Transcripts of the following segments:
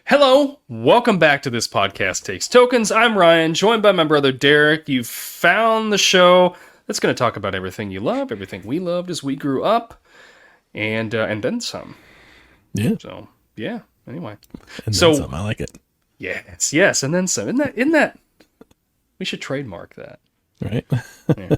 Hello, welcome back to This Podcast Takes Tokens. I'm Ryan, joined by my brother Derek. You've found the show that's going to talk about everything you love, everything we loved as we grew up, and then some. Yeah. So, yeah, anyway. And then some, I like it. Yes, and then some. Isn't that, we should trademark that. Right? Yeah.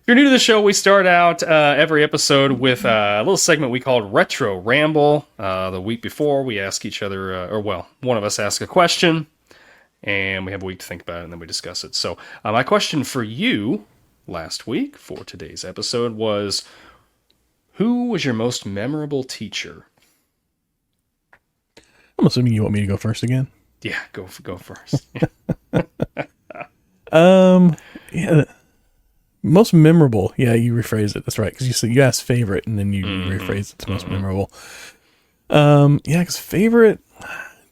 If you're new to the show, we start out every episode with a little segment we called Retro Ramble. The week before, we ask each other, one of us asks a question, and we have a week to think about it, and then we discuss it. So my question for you last week for today's episode was, who was your most memorable teacher? I'm assuming you want me to go first again? Yeah, go first. Yeah. Most memorable. Yeah, you rephrased it. That's right. Because you asked favorite, and then you rephrased it to most memorable. Yeah, because favorite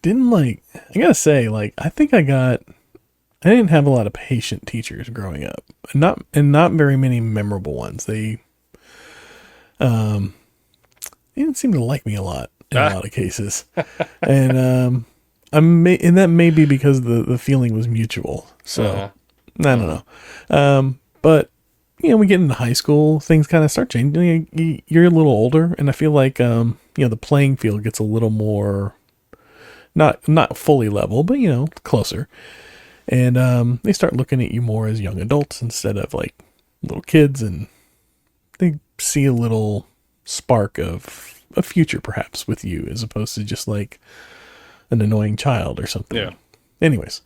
didn't I gotta say, I think I didn't have a lot of patient teachers growing up, and not very many memorable ones. They didn't seem to like me a lot in a lot of cases, and and that may be because the feeling was mutual. So I don't know, but. We get into high school, things kind of start changing. You're a little older, and I feel like, the playing field gets a little more, not fully level, but, closer. And they start looking at you more as young adults instead of, little kids, and they see a little spark of a future, perhaps, with you, as opposed to just, an annoying child or something. Yeah. Anyways,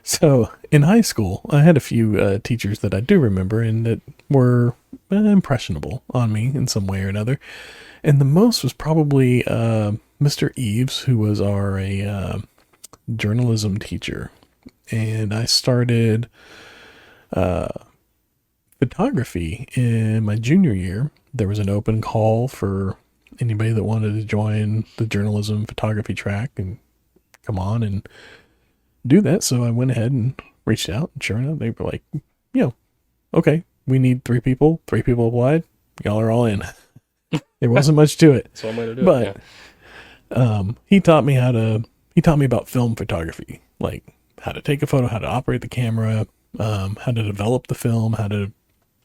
so in high school, I had a few teachers that I do remember and that were impressionable on me in some way or another. And the most was probably Mr. Eves, who was our journalism teacher. And I started photography in my junior year. There was an open call for anybody that wanted to join the journalism photography track and come on and do that. So I went ahead and reached out, and sure enough, they were like, okay, we need 3 people. 3 people applied. Y'all are all in. There wasn't much to it. That's one way to do it. But he taught me about film photography, like how to take a photo, how to operate the camera, how to develop the film, how to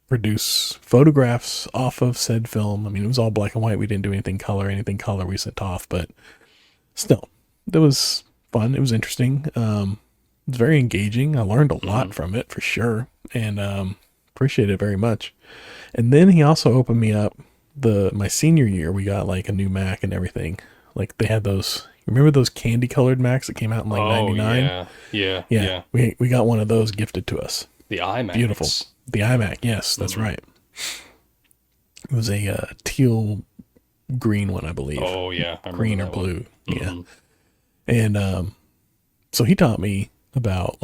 produce photographs off of said film. I mean, it was all black and white. We didn't do anything color we sent off, but still, it was fun. It was interesting. It was very engaging. I learned a lot from it for sure, and appreciate it very much. And then he also opened me up. My senior year, we got a new Mac and everything. They had those. Remember those candy colored Macs that came out in 99? Yeah. We got one of those gifted to us. The iMac. Beautiful. The iMac. Yes, that's right. It was a teal green one, I believe. Oh yeah, green or blue. Yeah. And so he taught me about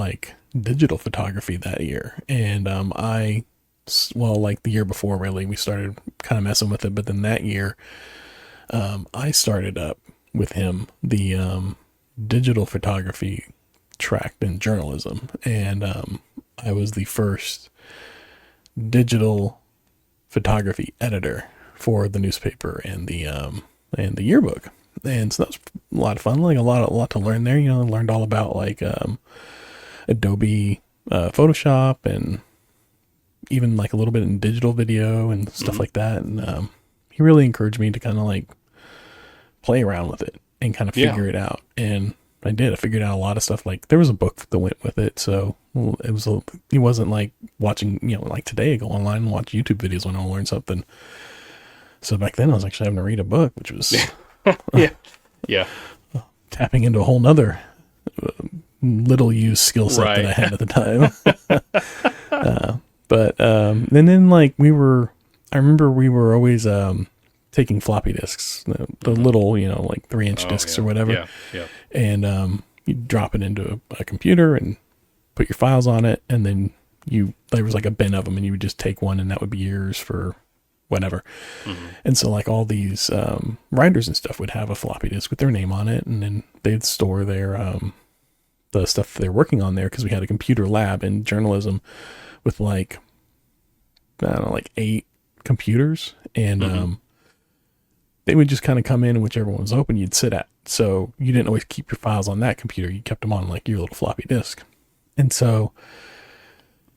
digital photography that year. And the year before, really, we started kind of messing with it. But then that year, I started up with him the digital photography track in journalism. And I was the first digital photography editor for the newspaper and the yearbook. And so that was a lot of fun, a lot to learn there. I learned all about Adobe Photoshop, and even a little bit in digital video and stuff like that. And he really encouraged me to kind of play around with it and kind of figure it out. And I did. I figured out a lot of stuff. There was a book that went with it, so it wasn't watching, today I go online and watch YouTube videos when I learn something. So back then I was actually having to read a book, which was tapping into a whole nother little used skill set that I had at the time. And then I remember we were always taking floppy disks, the little 3-inch discs or whatever. And you drop it into a computer and put your files on it, and then there was a bin of them, and you would just take one, and that would be yours for whatever. And so all these writers and stuff would have a floppy disk with their name on it, and then they'd store their the stuff they're working on there, because we had a computer lab in journalism with 8 computers, and they would just kind of come in, and whichever one was open, you'd sit so you didn't always keep your files on that computer. You kept them on like your little floppy disk. And so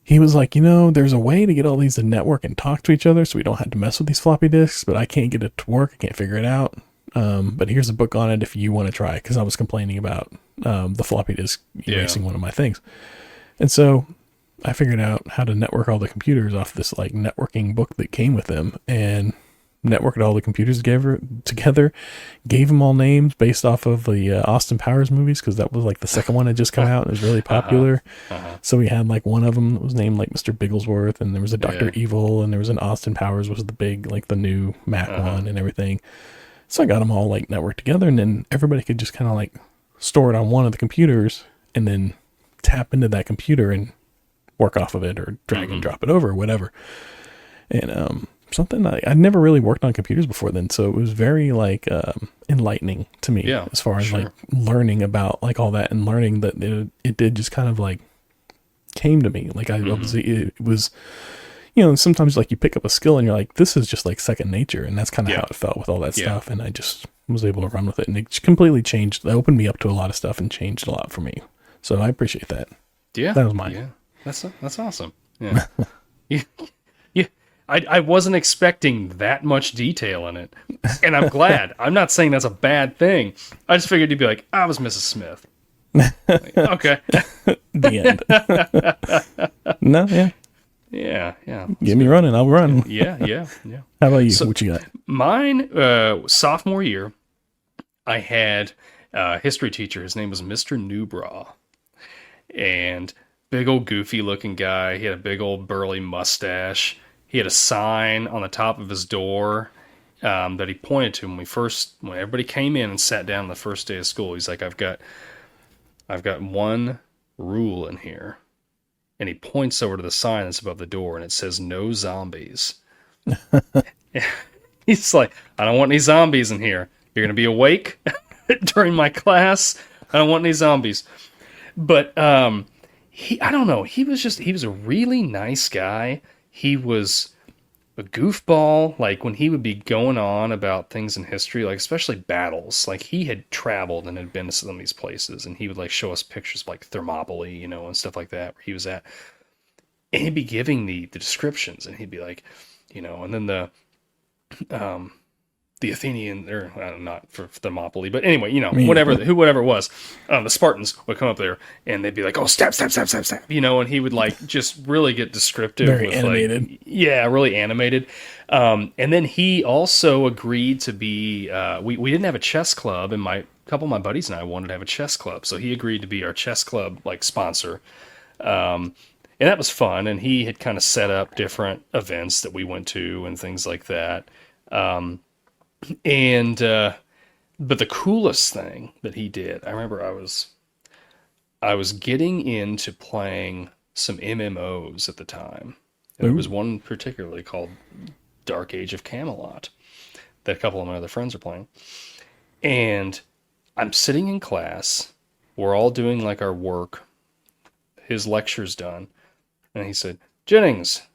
he was like, there's a way to get all these to network and talk to each other so we don't have to mess with these floppy disks, but I can't get it to work. I can't figure it out. But here's a book on it if you want to try it, because I was complaining about the floppy disk erasing one of my things. And so I figured out how to network all the computers off this like networking book that came with them, and networked all the computers together, gave them all names based off of the Austin Powers movies, because that was like the second one had just come out and it was really popular. So we had like one of them that was named like Mr. Bigglesworth, and there was a Dr. Evil, and there was an Austin Powers was the big, like the new Mac one and everything. So I got them all like networked together, and then everybody could just kind of like store it on one of the computers and then tap into that computer and work off of it, or drag and drop it over, or whatever. And something I'd never really worked on computers before then, so it was very like enlightening to me, as far as like learning about like all that, and learning that it did just kind of like came to me. Like obviously it was, sometimes like you pick up a skill and you're like, this is just like second nature, and that's kind of how it felt with all that stuff. And I just was able to run with it, and it completely changed. It opened me up to a lot of stuff and changed a lot for me. So I appreciate that. Yeah, that was mine. Yeah, that's awesome. Yeah. I wasn't expecting that much detail in it, and I'm glad. I'm not saying that's a bad thing. I just figured you'd be like, I was Mrs. Smith. Like, okay. The end. No, yeah. Yeah. Get me running, I'll run. Yeah. How about you? So, what you got? Mine, sophomore year, I had a history teacher. His name was Mr. Newbraw. And big old goofy looking guy. He had a big old burly mustache. He had a sign on the top of his door that he pointed to when everybody came in and sat down the first day of school. He's like, I've got one rule in here. And he points over to the sign that's above the door, and it says, no zombies. He's like, I don't want any zombies in here. You're going to be awake during my class. I don't want any zombies. But I don't know. He was a really nice guy. He was a goofball. Like when he would be going on about things in history, like especially battles, like he had traveled and had been to some of these places, and he would like show us pictures of like Thermopylae, and stuff like that where he was at. And he'd be giving the descriptions, and he'd be like, and then the Athenian, or not for Thermopylae, but anyway, whatever it was, the Spartans would come up there and they'd be like, oh, stab, and he would like just really get descriptive. Very animated. Like, really animated. And then he also agreed to be, we didn't have a chess club, and a couple of my buddies and I wanted to have a chess club. So he agreed to be our chess club, like, sponsor. And that was fun. And he had kind of set up different events that we went to and things like that. But the coolest thing that he did, I remember I was getting into playing some MMOs at the time. And there was one particularly called Dark Age of Camelot that a couple of my other friends are playing. And I'm sitting in class. We're all doing like our work. His lecture's done. And he said, Jennings. I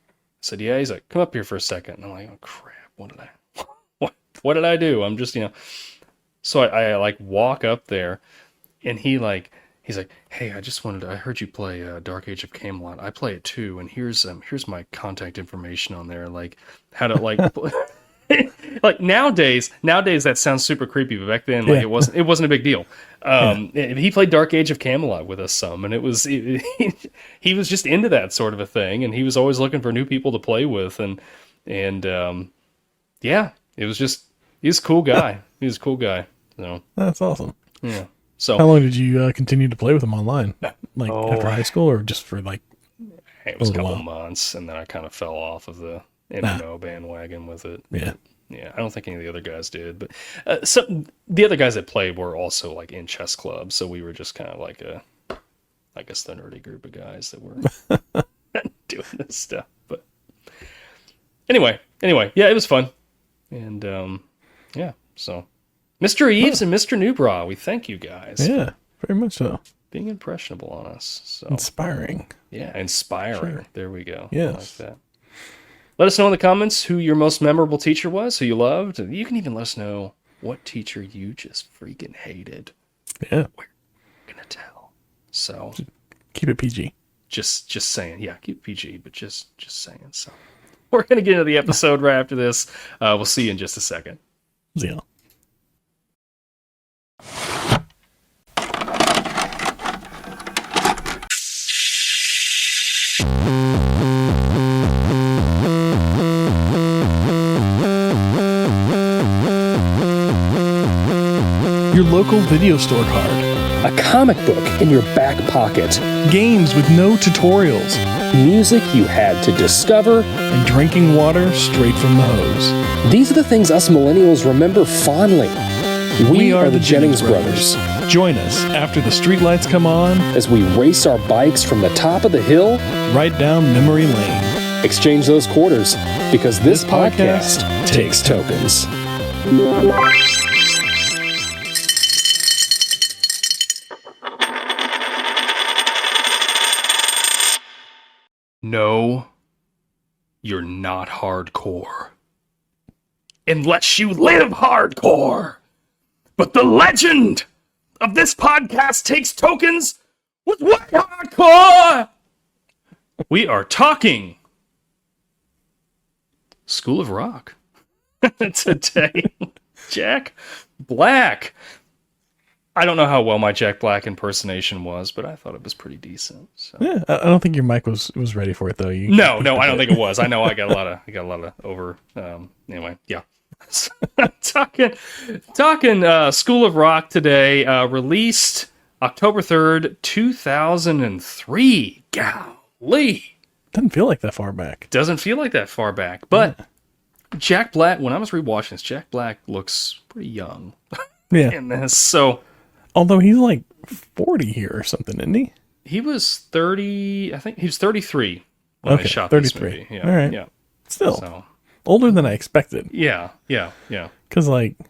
said, yeah. He's like, come up here for a second. And I'm like, oh crap, what did I do? I'm just, So I like walk up there, and he's like, hey, I heard you play Dark Age of Camelot. I play it too, and here's my contact information on there, like how to like like nowadays that sounds super creepy, but back then like it wasn't a big deal. He played Dark Age of Camelot with us some, and he was just into that sort of a thing, and he was always looking for new people to play with, and it was just, he's a cool guy. He was a cool guy. So that's awesome. Yeah. So how long did you continue to play with him online? Like after high school, or just for like it was a couple months, and then I kind of fell off of the MMO bandwagon with it. Yeah. Yeah. I don't think any of the other guys did, but the other guys that played were also like in chess clubs, so we were just kind of like I guess the nerdy group of guys that were doing this stuff. But anyway, yeah, it was fun. And so Mr. Eves and Mr. Newbraw, we thank you guys. Yeah, very much so. Being impressionable on us. So inspiring. Yeah, inspiring. Sure. There we go. Yes. I like that. Let us know in the comments who your most memorable teacher was, who you loved. You can even let us know what teacher you just freaking hated. Yeah. We're gonna tell. So keep it PG. Just saying. Yeah, keep it PG, but just saying. So we're gonna get into the episode right after this. We'll see you in just a second. Yeah. Your local video store card. A comic book in your back pocket. Games with no tutorials. Music you had to discover. And drinking water straight from the hose. These are the things us millennials remember fondly. We are the Jennings brothers. Join us after the streetlights come on as we race our bikes from the top of the hill right down memory lane. Exchange those quarters because this podcast takes tokens. No, you're not hardcore. Unless you live hardcore. But the legend of this podcast takes tokens with what hardcore? We are talking School of Rock today. Jack Black. I don't know how well my Jack Black impersonation was, but I thought it was pretty decent. So. Yeah, I don't think your mic was ready for it though. No, I don't think it was. I know I got a lot of over. Anyway, yeah. talking School of Rock today. Released October 3rd, 2003. Golly, doesn't feel like that far back. Doesn't feel like that far back, but. Yeah. Jack Black. When I was rewatching this, Jack Black looks pretty young. Yeah. In this, so. Although he's like 40 here or something, isn't he? He was 30, I think he was 33 when I shot 33. This movie. Yeah, all right. Yeah. Still, older than I expected. Yeah. Because, like, I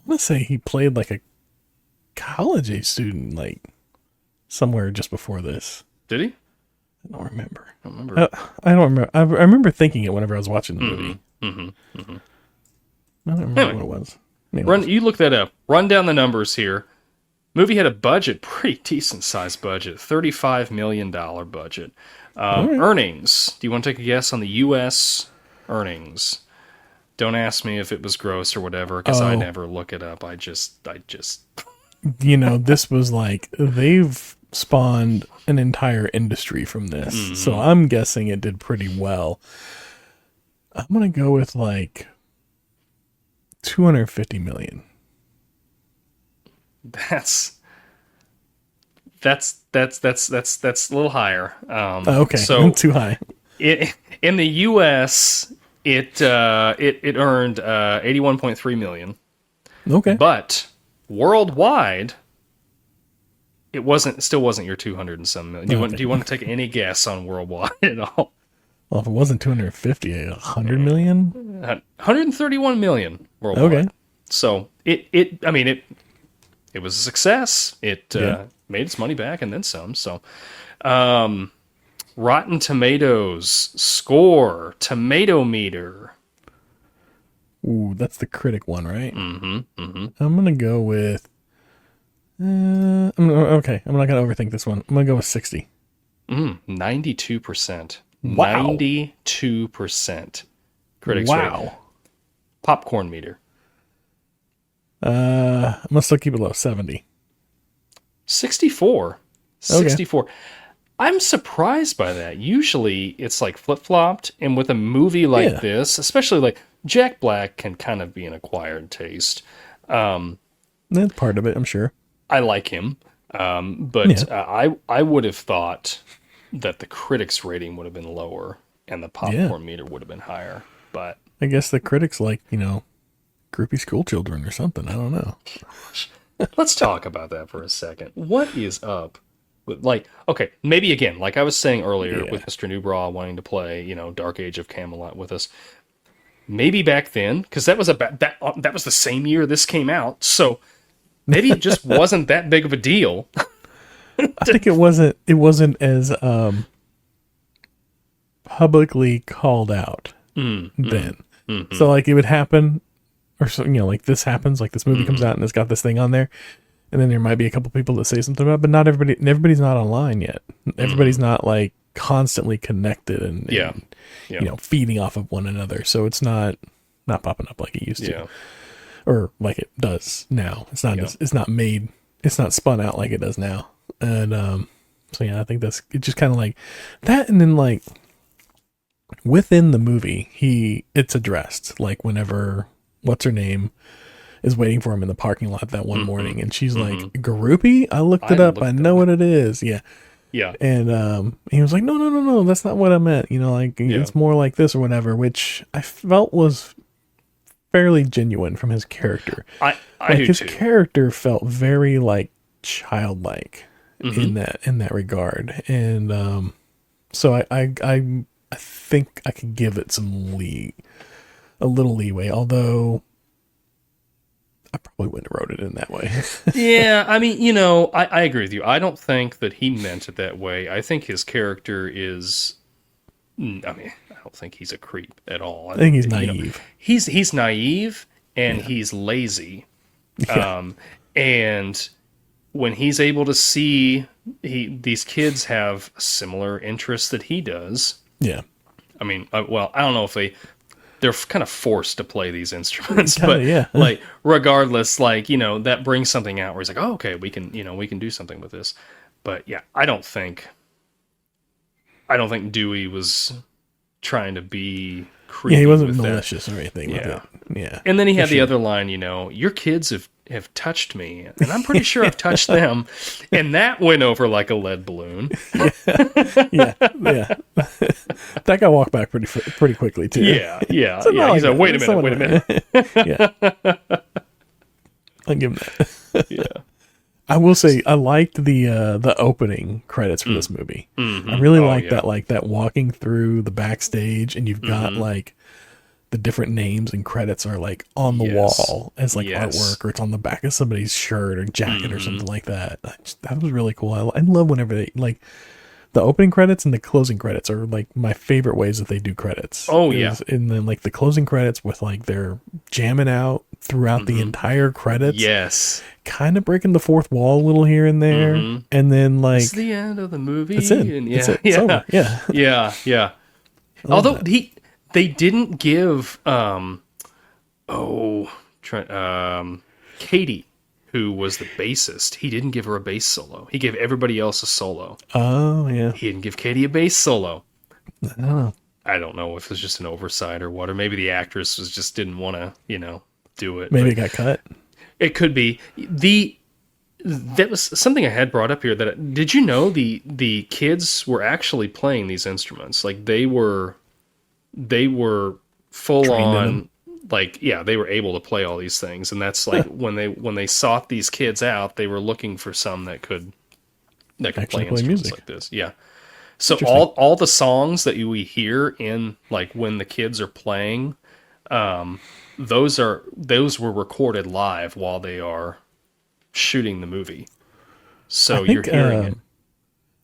want to say he played like a college age student, like, somewhere just before this. Did he? I don't remember. I don't remember. I remember thinking it whenever I was watching the movie. I don't remember what it was. You look that up. Run down the numbers here. Movie had a budget, pretty decent sized budget, $35 million budget. Earnings. Do you want to take a guess on the U.S. earnings? Don't ask me if it was gross or whatever, because I never look it up. I just. This was like they've spawned an entire industry from this, so I'm guessing it did pretty well. I'm gonna go with like $250 million. That's a little higher. Okay, so too high. In the U.S., it earned $81.3 million. Okay, but worldwide, it still wasn't your 200 and some million. Do you want to take any guess on worldwide at all? Well, if it wasn't 250, 100 million? 131 million worldwide. Okay. So it was a success. It made its money back and then some. So, Rotten Tomatoes score, tomato meter. Ooh, that's the critic one, right? Mm-hmm. I'm gonna go with. Okay, I'm not gonna overthink this one. I'm gonna go with 60. 92%. Wow. 92%. Critics wow. rate. Popcorn meter. I'm gonna still keep it low. 70. 64. Okay. 64. I'm surprised by that. Usually it's like flip-flopped, and with a movie like this, especially like Jack Black can kind of be an acquired taste. That's part of it, I'm sure. I like him, but I would have thought that the critics' rating would have been lower and the popcorn meter would have been higher. But I guess the critics like, groupie school children or something. I don't know. Let's talk about that for a second. What is up with, okay, maybe again, like I was saying earlier with Mr. Newbraw wanting to play, Dark Age of Camelot with us. Maybe back then, because that was that was the same year this came out, so maybe it just wasn't that big of a deal. I think it wasn't as publicly called out then. So like it would happen or so, like this happens, like this movie comes out and it's got this thing on there, and then there might be a couple people that say something about it, but not everybody's not online yet. Everybody's not like constantly connected and feeding off of one another. So it's not popping up like it used to, or like it does now. It's not it's not spun out like it does now. And so I think it's just kind of like that. And then like within the movie, it's addressed, like whenever what's her name is waiting for him in the parking lot that one morning, and she's like, groupie? I looked it up. I know what it is. Yeah. And he was like, no, that's not what I meant. It's more like this or whatever, which I felt was fairly genuine from his character. I do his too. character felt very like childlike in that regard, and so I think I could give it a little leeway, although I probably wouldn't have wrote it in that way. Yeah, I mean, I agree with you. I don't think that he meant it that way. I think his character is, I don't think he's a creep at all. I think he's naive. He's naive and he's lazy. Yeah. And when he's able to see these kids have similar interests that he does. Yeah. I mean, I don't know if they're kind of forced to play these instruments, but like regardless, like, that brings something out where he's like, oh, okay, we can do something with this. But yeah, I don't think Dewey was trying to be creepy. Yeah, he wasn't with malicious that. or anything with it. Yeah. And then he had the other line, your kids have touched me, and I'm pretty sure I've touched them. And that went over like a lead balloon. Yeah. That guy walked back pretty quickly too. Yeah. He's like, wait a minute. Yeah. I'll give him that. Yeah. I will say I liked the opening credits for this movie. I really liked that, like that walking through the backstage, and you've got like the different names and credits are like on the wall as like artwork, or it's on the back of somebody's shirt or jacket or something like that. That was really cool. I love whenever they like the opening credits and the closing credits are like my favorite ways that they do credits. Oh yeah. And then like the closing credits with like they're jamming out throughout the entire credits. Yes. Kind of breaking the fourth wall a little here and there. And then like it's the end of the movie. It's it. And It's over. Yeah. Although they didn't give Katie, who was the bassist, he didn't give her a bass solo. He gave everybody else a solo. Oh yeah. He didn't give Katie a bass solo. Oh. I don't know if it was just an oversight or what, or maybe the actress just didn't want to, do it. Maybe it got cut. It could be. That was something I had brought up here. Did you know the kids were actually playing these instruments? Like they were full on, like, they were able to play all these things. And that's like when they sought these kids out, they were looking for some that could play instruments music like this. Yeah. So all the songs that we hear in like when the kids are playing, those were recorded live while they are shooting the movie. So you're hearing it.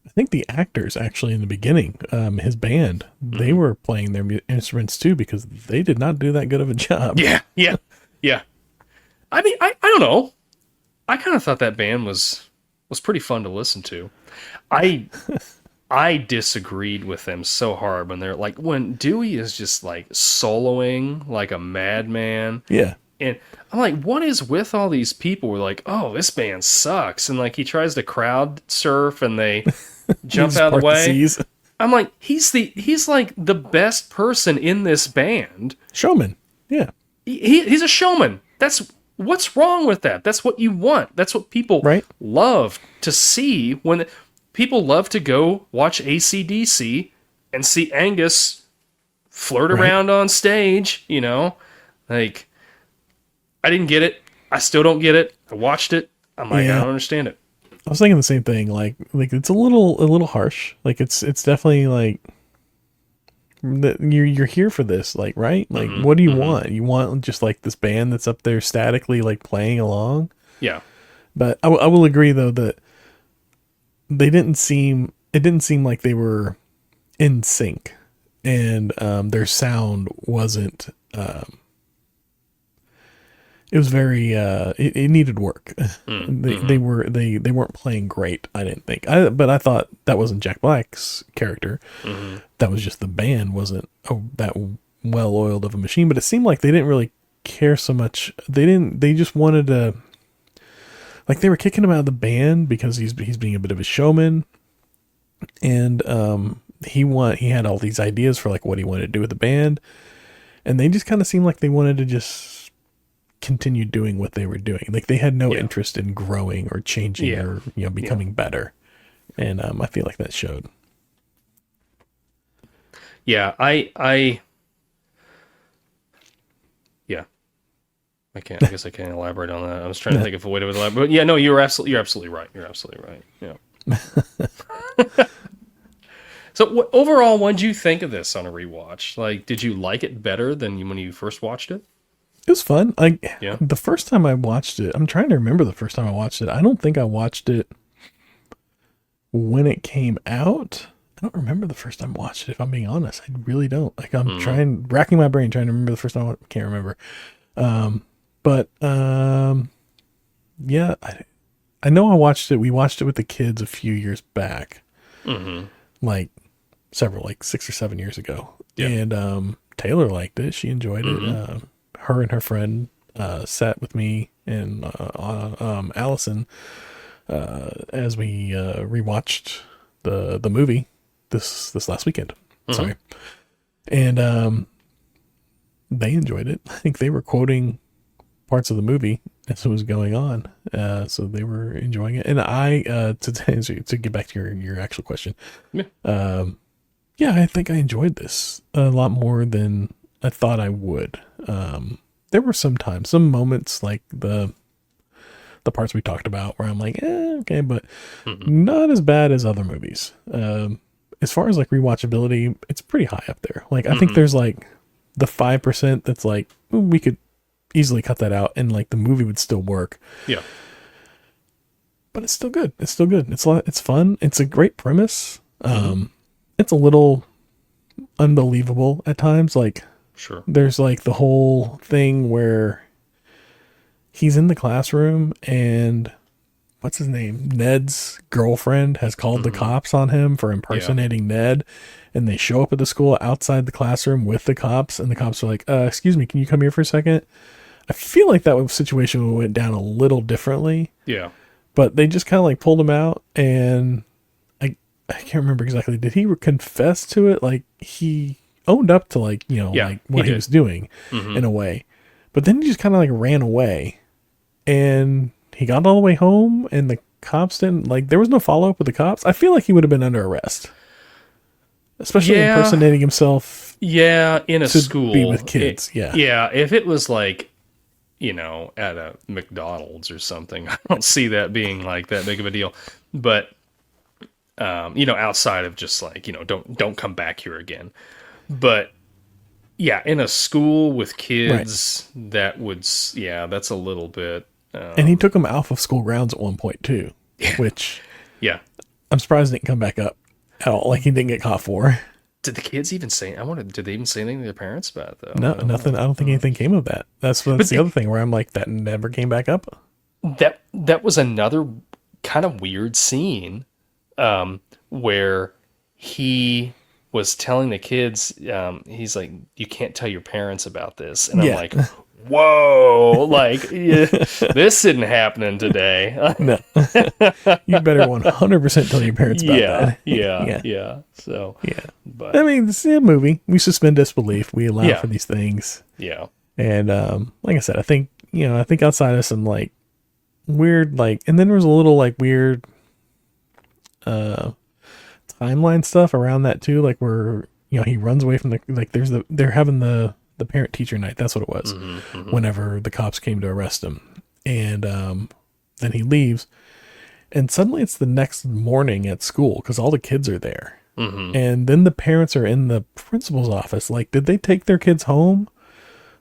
I think the actors actually in the beginning, his band, they were playing their instruments too, because they did not do that good of a job. Yeah. I mean, I don't know. I kind of thought that band was pretty fun to listen to. I disagreed with them so hard when they're like, when Dewey is just like soloing like a madman. Yeah. And I'm like, what is with all these people? We're like, oh, this band sucks. And like he tries to crowd surf and they jump out of the way. I'm like, he's like the best person in this band. Showman. Yeah. He's a showman. What's wrong with that? That's what you want. That's what people love to see when people love to go watch AC/DC and see Angus flirt around on stage, like, I didn't get it. I still don't get it. I watched it. I'm like, I don't understand it. I was thinking the same thing. Like it's a little harsh. Like it's definitely like you're here for this, like, right? Like, what do you want? You want just like this band that's up there statically like playing along? Yeah. But I will agree though that it didn't seem like they were in sync, and their sound wasn't it was very it needed work. They weren't playing great, I didn't think. But I thought that wasn't Jack Black's character. That was just the band wasn't that well oiled of a machine. But it seemed like they didn't really care so much. They just wanted to, like, they were kicking him out of the band because he's being a bit of a showman, and he had all these ideas for like what he wanted to do with the band, and they just kind of seemed like they wanted to just continue doing what they were doing. Like they had no interest in growing or changing or becoming better, and I feel like that showed. Yeah, I guess I can't elaborate on that. I was trying to think of a way to elaborate, but yeah, no, you're absolutely right. You're absolutely right. Yeah. So overall, what did you think of this on a rewatch? Like, did you like it better than when you first watched it? It was fun. The first time I watched it, I'm trying to remember the first time I watched it. I don't think I watched it when it came out. I don't remember the first time I watched it, if I'm being honest. I really don't. Like, I'm racking my brain, trying to remember the first time. I can't remember. Yeah, I know I watched it. We watched it with the kids a few years back. Like 6 or 7 years ago. Yeah. And Taylor liked it. She enjoyed it. Her and her friend sat with me and Allison as we rewatched the movie this last weekend. Sorry. And they enjoyed it. I think they were quoting parts of the movie as it was going on. So they were enjoying it. And to get back to your actual question. Yeah, I think I enjoyed this a lot more than I thought I would. There were some moments like the parts we talked about where I'm like, okay, but not as bad as other movies. As far as like rewatchability, it's pretty high up there. Like, I think there's like the 5% that's like, we could easily cut that out and like the movie would still work. Yeah. But it's still good. It's fun. It's a great premise. It's a little unbelievable at times. Like, sure, there's like the whole thing where he's in the classroom and what's his name? Ned's girlfriend has called the cops on him for impersonating Ned, and they show up at the school outside the classroom with the cops, and the cops are like, excuse me, can you come here for a second? I feel like that situation went down a little differently. Yeah. But they just kind of like pulled him out, and I can't remember exactly. Did he confess to it? Like, he owned up to like, like what he was doing in a way. But then he just kind of like ran away, and he got all the way home, and the cops didn't, like, there was no follow up with the cops. I feel like he would have been under arrest, especially impersonating himself. Yeah. In a school. Be with kids. Yeah. If it was like, at a McDonald's or something, I don't see that being like that big of a deal. But, outside of just like, don't come back here again. But yeah, in a school with kids, that would, that's a little bit. And he took them off of school grounds at one point too, which I'm surprised it didn't come back up at all. Like, he didn't get caught for. Did the kids even say? Did they even say anything to their parents about it, though? No, nothing. I don't think anything came of that. That's the other thing where I'm like, that never came back up. That was another kind of weird scene, where he was telling the kids, he's like, you can't tell your parents about this, and I'm like, whoa, like, this isn't happening today. No. You better 100% tell your parents about that. Yeah. So, but I mean, this is a movie. We suspend disbelief. We allow for these things. Yeah. And like I said, I think outside of some like weird, like, and then there was a little like weird timeline stuff around that too, like where he runs away from they're having the parent teacher night. That's what it was. Whenever the cops came to arrest him, and then he leaves, and suddenly it's the next morning at school because all the kids are there, and then the parents are in the principal's office. Like, did they take their kids home,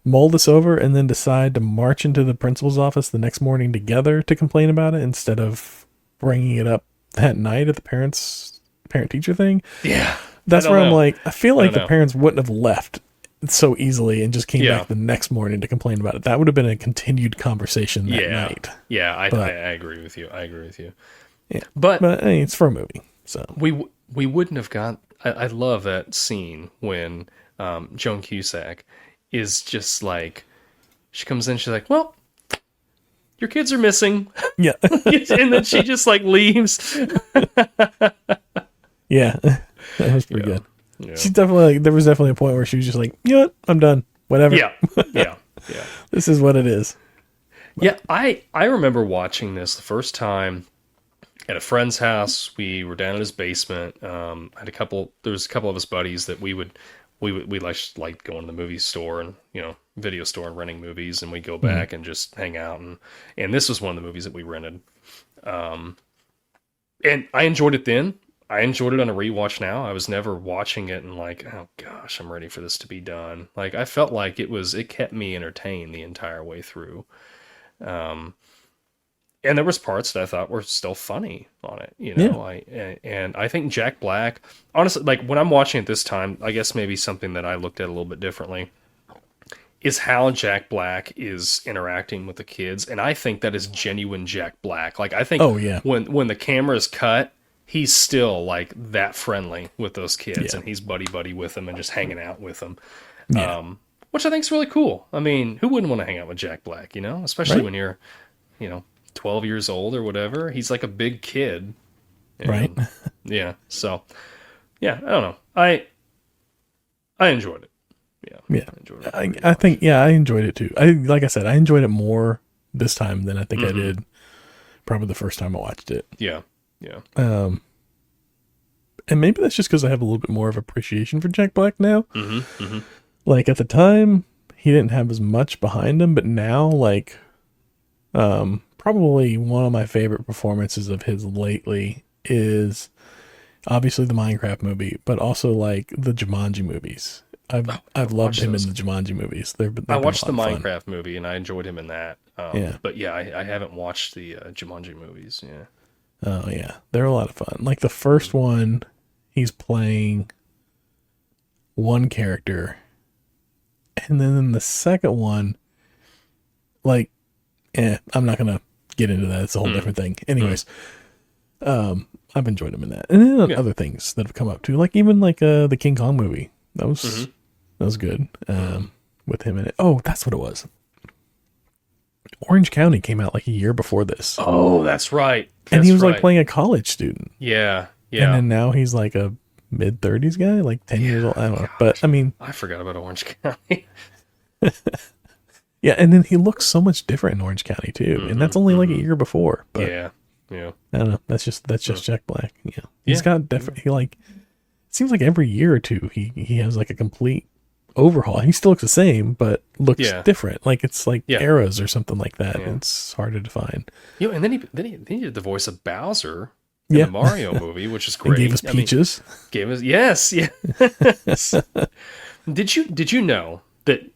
mull this over, and then decide to march into the principal's office the next morning together to complain about it instead of bringing it up that night at the parent teacher thing? Yeah. That's where I'm like, I feel like the parents wouldn't have left so easily and just came back the next morning to complain about it. That would have been a continued conversation that night. Yeah, I agree with you. Yeah, but I mean, it's for a movie, so we wouldn't have got. I love that scene when Joan Cusack is just like, she comes in, she's like, well, your kids are missing. Yeah. And then she just like leaves. Yeah. That was pretty good. Yeah. She's definitely like, there was definitely a point where she was just like, you know what? I'm done. Whatever. Yeah. This is what it is. Yeah, I remember watching this the first time at a friend's house. We were down in his basement. There was a couple of us buddies that we like going to the movie store and, video store and renting movies, and we go back and just hang out, and this was one of the movies that we rented. And I enjoyed it then. I enjoyed it on a rewatch now. I was never watching it and like, oh gosh, I'm ready for this to be done. Like, I felt like it kept me entertained the entire way through. And there was parts that I thought were still funny on it, and I think Jack Black, honestly, like when I'm watching it this time, I guess maybe something that I looked at a little bit differently is how Jack Black is interacting with the kids. And I think that is genuine Jack Black. Like, I think when the camera is cut, he's still like that friendly with those kids, and he's buddy with them and just hanging out with them. Yeah. Which I think is really cool. I mean, who wouldn't want to hang out with Jack Black, especially when you're, 12 years old or whatever. He's like a big kid. Right. Yeah. So, yeah, I don't know. I enjoyed it. Yeah. I enjoyed it. I think, I enjoyed it too. Like I said, I enjoyed it more this time than I think I did probably the first time I watched it. Yeah. Yeah. And maybe that's just because I have a little bit more of appreciation for Jack Black now. Like at the time, he didn't have as much behind him, but now, like, probably one of my favorite performances of his lately is obviously the Minecraft movie, but also like the Jumanji movies. I've loved him in the Jumanji movies. I watched the Minecraft movie and I enjoyed him in that. But yeah, I haven't watched the Jumanji movies. Yeah. Oh yeah, they're a lot of fun. Like the first one, he's playing one character, and then in the second one, like, I'm not gonna get into that. It's a whole different thing. Anyways, I've enjoyed him in that, and then other things that have come up too, like even like the King Kong movie. That was good. With him in it. Oh, that's what it was. Orange County came out like a year before this. Oh, that's right. And he was like playing a college student. Yeah. And then now he's like a mid-30s guy, like 10 years old. I don't know. But I mean, I forgot about Orange County. Yeah, and then he looks so much different in Orange County too. And that's only like a year before. But yeah. I don't know. That's just Jack Black. Yeah. He's got definitely like, it seems like every year or two he has like a complete overhaul. He still looks the same, but looks different. Like it's like eras or something like that. Yeah. It's hard to define. And then he did the voice of Bowser in the Mario movie, which is great. And gave us Peaches. Yes. Did you know that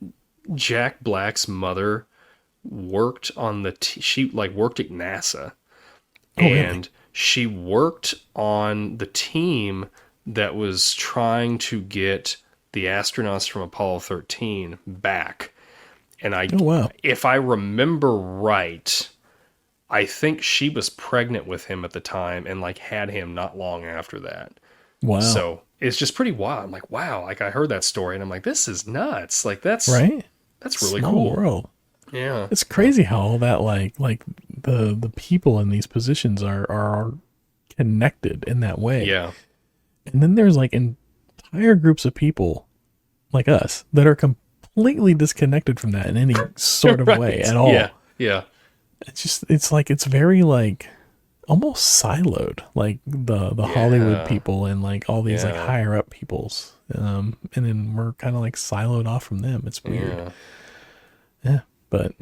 Jack Black's mother worked on she worked at NASA, and she worked on the team that was trying to get the astronauts from Apollo 13 back. And if I remember right, I think she was pregnant with him at the time and like had him not long after that. Wow. So it's just pretty wild. I'm like, wow. Like I heard that story and I'm like, this is nuts. Like that's right. That's really Small cool. World. Yeah. It's crazy how all that like the people in these positions are connected in that way. Yeah. And then there's like entire groups of people like us that are completely disconnected from that in any sort of way at all. Yeah. It's very like almost siloed, like the Hollywood people and like all these like higher up peoples. And then we're kind of like siloed off from them. It's weird. Yeah. But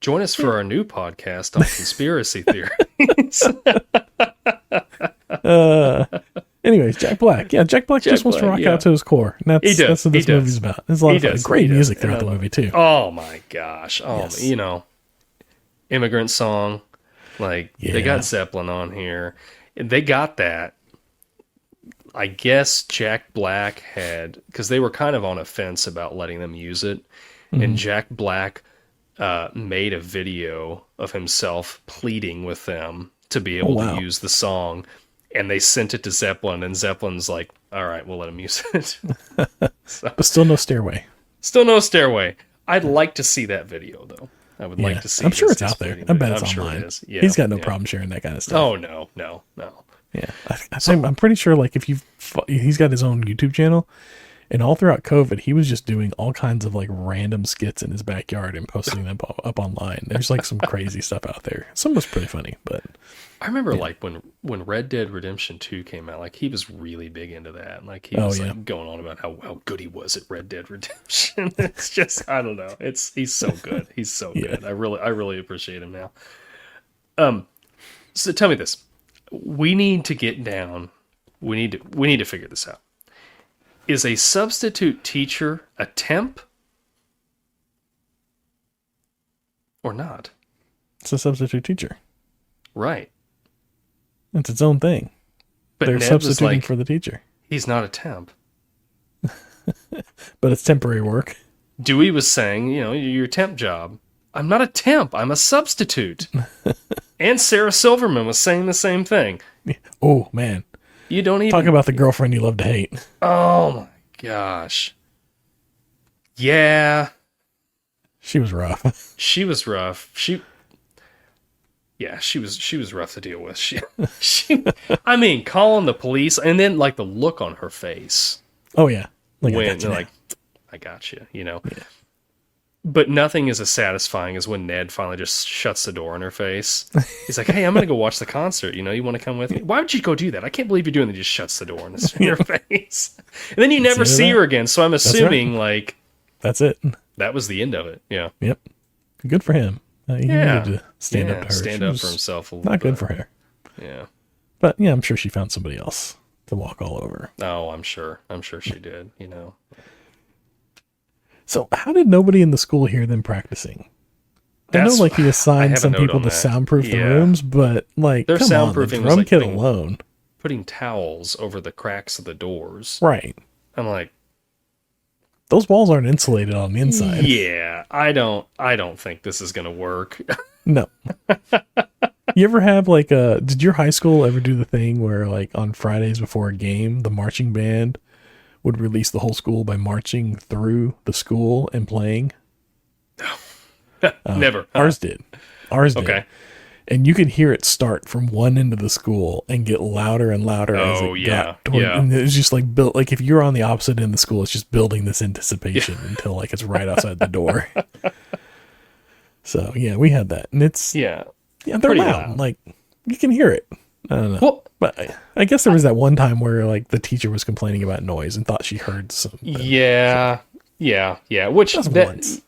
join us for our new podcast on conspiracy theories. Anyways, Jack Black. Yeah, Jack Black just wants to rock out to his core. And that's what this movie's about. There's a lot of fun. Great music throughout the movie, too. Oh, my gosh. Immigrant Song. Like, they got Zeppelin on here. They got that. I guess Jack Black had, because they were kind of on a fence about letting them use it, and Jack Black made a video of himself pleading with them to be able to use the song, and they sent it to Zeppelin, and Zeppelin's like, all right, we'll let him use it. But still no Stairway. Still no Stairway. I'd like to see that video, though. I would like to see. I'm sure it's out there. I bet it's online. Sure it is. Yeah, he's got no problem sharing that kind of stuff. Oh, no. Yeah, I'm pretty sure, like, he's got his own YouTube channel, and all throughout COVID, he was just doing all kinds of, like, random skits in his backyard and posting them up online. There's, like, some crazy stuff out there. Some was pretty funny, but... I remember, like, when Red Dead Redemption 2 came out, like, he was really big into that. Like, he was like, going on about how good he was at Red Dead Redemption. It's just, I don't know. He's so good. He's so good. I really appreciate him now. So tell me this. We need to get down. We need to figure this out. Is a substitute teacher a temp or not? It's a substitute teacher. Right. It's its own thing. But they're Ned substituting for the teacher. He's not a temp. But it's temporary work. Dewey was saying, your temp job. I'm not a temp. I'm a substitute. And Sarah Silverman was saying the same thing. Oh, man. You don't even... Talk about the girlfriend you love to hate. Oh, my gosh. Yeah. She was rough. She was rough. She was rough to deal with. She I mean, calling the police, and then, like, the look on her face. Oh, yeah. When they're like, I got you, Yeah. But nothing is as satisfying as when Ned finally just shuts the door in her face. He's like, hey, I'm going to go watch the concert. You want to come with me? Why would you go do that? I can't believe you're doing that. He just shuts the door in her face. And then you never see her again. So I'm assuming, like... That's it. That was the end of it. Yeah. Yep. Good for him. He needed to stand up to her. Stand up for himself a little Not bit. good for her. Yeah. But, yeah, I'm sure she found somebody else to walk all over. Oh, I'm sure. I'm sure she did, So how did nobody in the school hear them practicing? I know, like, he assigned some people to soundproof the rooms, but, like, their soundproofing on, the drum was, like, kit alone. Putting towels over the cracks of the doors. Right. I'm like... Those walls aren't insulated on the inside. Yeah, I don't think this is going to work. No. You ever have, like, did your high school ever do the thing where, like, on Fridays before a game, the marching band would release the whole school by marching through the school and playing? Never. Ours did. Okay. And you could hear it start from one end of the school and get louder and louder as it got toward, and it was just like built, like if you're on the opposite end of the school, it's just building this anticipation until like it's right outside the door. So yeah, we had that, and it's they're loud. Like you can hear it. I don't know. Well, but I guess there was that one time where like the teacher was complaining about noise and thought she heard something. Yeah. Which just once.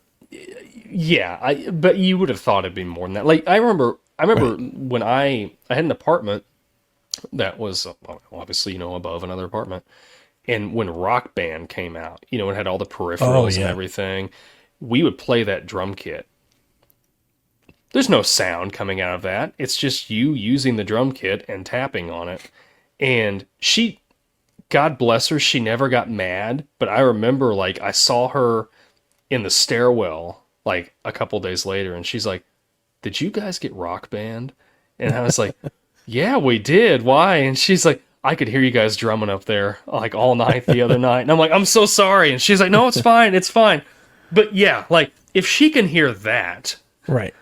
Yeah, but you would have thought it'd be more than that. Like I remember when I had an apartment that was obviously above another apartment, and when Rock Band came out, it had all the peripherals and everything. We would play that drum kit. There's no sound coming out of that. It's just you using the drum kit and tapping on it. And she, God bless her, she never got mad. But I remember, like, I saw her in the stairwell, like, a couple days later, and she's like, did you guys get Rock Band? And I was like, yeah, we did. Why? And she's like, I could hear you guys drumming up there, like, all night the other night. And I'm like, I'm so sorry. And she's like, no, it's fine. It's fine. But yeah, like, if she can hear that. Right.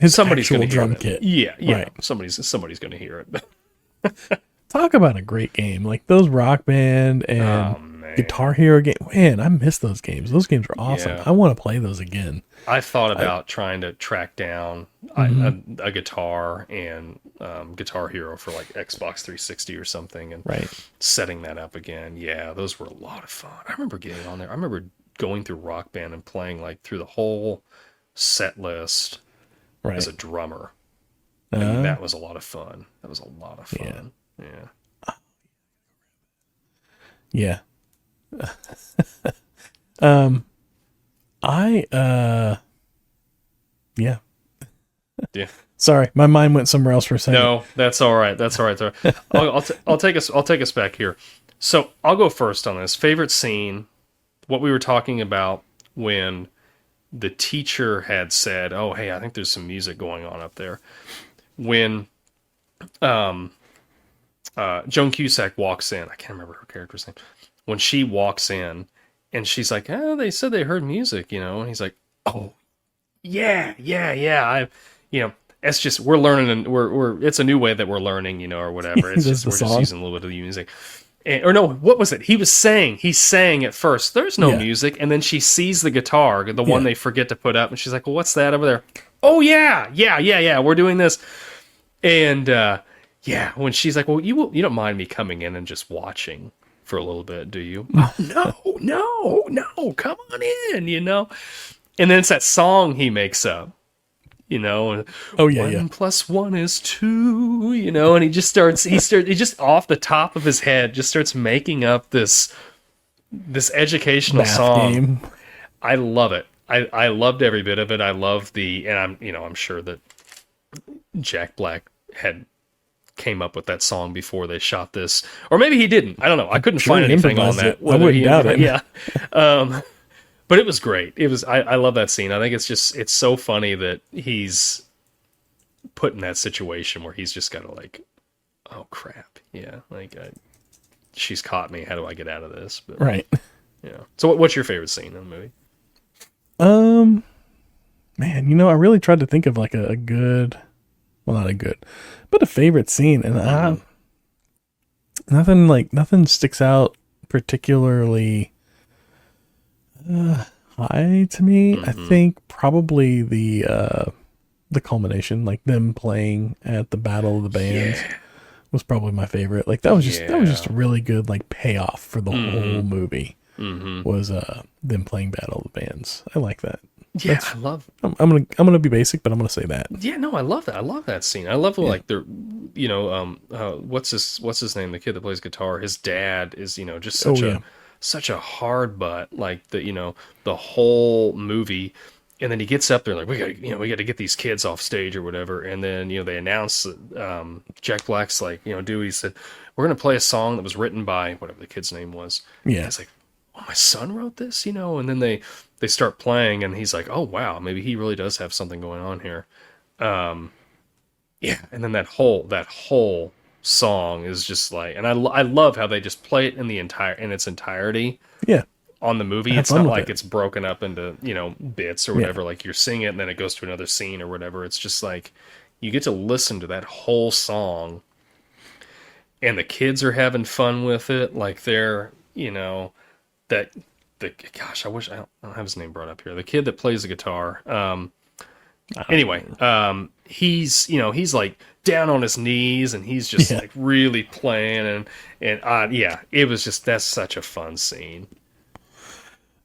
Somebody's going to hear drum it. kit. Yeah. Right. Somebody's going to hear it. Talk about a great game. Like those Rock Band and Guitar Hero game. Man, I miss those games. Those games are awesome. Yeah. I want to play those again. I thought about trying to track down a guitar and Guitar Hero for like Xbox 360 or something and setting that up again. Yeah, those were a lot of fun. I remember getting on there. I remember going through Rock Band and playing like through the whole set list as a drummer. And that was a lot of fun. That was a lot of fun. Yeah. Sorry, my mind went somewhere else for a second. No, that's all right. That's all right. That's all right. I'll take us back here. So I'll go first on this. Favorite scene, what we were talking about when the teacher had said, "Oh, hey, I think there's some music going on up there." When Joan Cusack walks in, I can't remember her character's name. When she walks in and she's like, "Oh, they said they heard music," and he's like, "Oh, yeah. It's just we're learning, and we're it's a new way that we're learning, or whatever. It's just we're just using a little bit of the music." Or no, what was it? He sang at first, "There's no music," and then she sees the guitar, the one they forget to put up, and she's like, "Well, what's that over there?" "Oh yeah, we're doing this." And when she's like, "Well, you don't mind me coming in and just watching for a little bit, do you?" "Oh, no, come on in," And then it's that song he makes up. One plus one is two, and he just off the top of his head just starts making up this educational math song. Game. I love it. I loved every bit of it. I love and I'm sure that Jack Black had came up with that song before they shot this, or maybe he didn't. I don't know. I couldn't find anything on that. I wouldn't doubt it. Yeah. But it was great. It was. I love that scene. I think it's so funny that he's put in that situation where he's just got to like, oh crap, yeah, like she's caught me. How do I get out of this? But, right. Yeah. So what's your favorite scene in the movie? Man, I really tried to think of like a good, well, not a good, but a favorite scene, and nothing sticks out particularly high to me. I think probably the culmination, like them playing at the Battle of the Bands, was probably my favorite. Like that was just a really good like payoff for the whole movie. Was them playing Battle of the Bands. I like that. Yeah, I love. I'm gonna be basic, but I'm gonna say that. Yeah, no, I love that. I love that scene. I love like they're, what's his name? The kid that plays guitar. His dad is, just such a hard butt. Like the whole movie, and then he gets up there like we got to get these kids off stage or whatever, and then they announce that Jack Black's like Dewey said we're gonna play a song that was written by whatever the kid's name was. Yeah, it's like, oh, my son wrote this, and then they start playing, and he's like, oh wow, maybe he really does have something going on here. And then that whole song is just like, and I love how they just play it in its entirety. Yeah. On the movie, it's not like it's broken up into bits or whatever. Like you're singing it and then it goes to another scene or whatever. It's just like you get to listen to that whole song, and the kids are having fun with it. Like they're gosh, I wish I don't have his name brought up here. The kid that plays the guitar. He's like down on his knees and he's just like really playing and it was just, that's such a fun scene.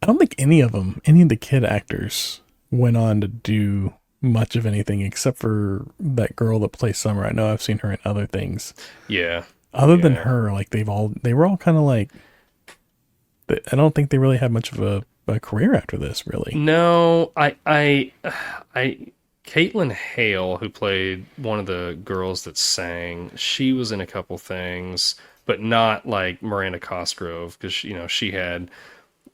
I don't think any of the kid actors went on to do much of anything except for that girl that plays Summer. I know I've seen her in other things. Yeah. Other than her, like they were all kind of like, I don't think they really had much of a career after this, really. No, Caitlin Hale, who played one of the girls that sang, she was in a couple things, but not like Miranda Cosgrove, because she had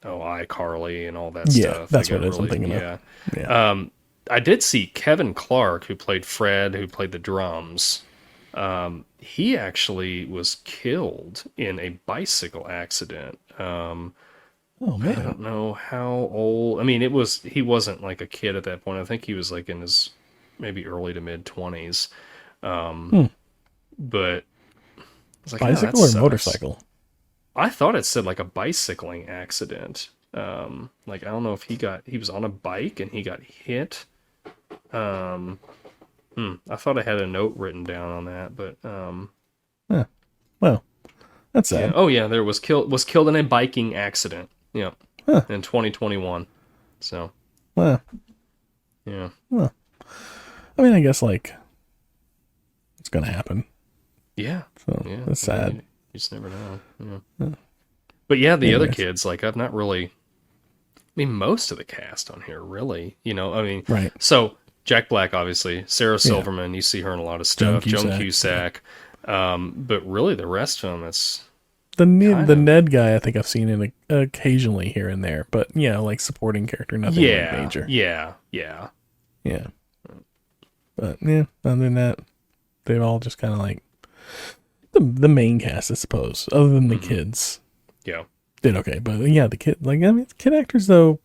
iCarly and all that stuff. Yeah, that's what it is. I'm thinking of. Yeah. I did see Kevin Clark, who played Fred, who played the drums. He actually was killed in a bicycle accident. Oh man, I don't know how old. I mean, he wasn't like a kid at that point. I think he was like in his maybe early to mid 20s. But it's like, bicycle or motorcycle? I thought it said like a bicycling accident. Like I don't know if he was on a bike and he got hit. I thought I had a note written down on that, but well, that's sad. Yeah. Oh yeah, there was killed in a biking accident. Yeah. Huh. In 2021. So. Well. Yeah. Well. I mean, I guess like it's gonna happen. Yeah. So that's sad. You just never know. Yeah. But yeah, the other kids, like I've not really. I mean, most of the cast on here, really. I mean, right. So Jack Black, obviously. Sarah Silverman, you see her in a lot of stuff. Joan Cusack. But really, the rest of them, it's the Ned guy. I think I've seen in occasionally here and there, but yeah, like supporting character, nothing like major. Yeah. But yeah, other than that, they've all just kind of like the main cast, I suppose. Other than the kids, did okay. But yeah, the kid actors though,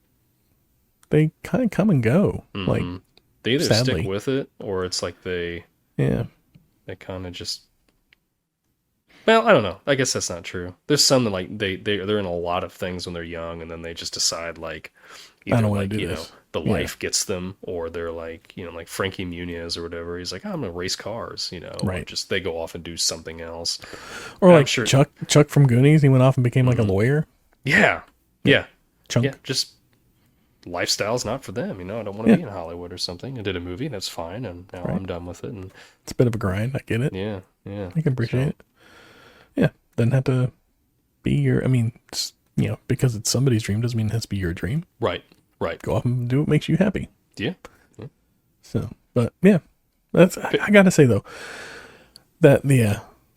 they kind of come and go. Like they either sadly. stick with it, or it's like they kind of just. Well, I don't know. I guess that's not true. There's some that like they're in a lot of things when they're young, and then they just decide like either I don't want to do this. Life gets them, or they're like like Frankie Muniz or whatever. He's like, I'm gonna race cars, right? Or just they go off and do something else. Or like Chuck from Goonies, he went off and became like a lawyer. Yeah. Chunk. Yeah, just lifestyle's not for them. I don't want to be in Hollywood or something. I did a movie, that's fine, and now I'm done with it. And it's a bit of a grind. I get it. Yeah. I can appreciate it. Yeah, doesn't have to be your. I mean, because it's somebody's dream doesn't mean it has to be your dream. Right. Go off and do what makes you happy. Yeah. So, but yeah, I gotta say though, that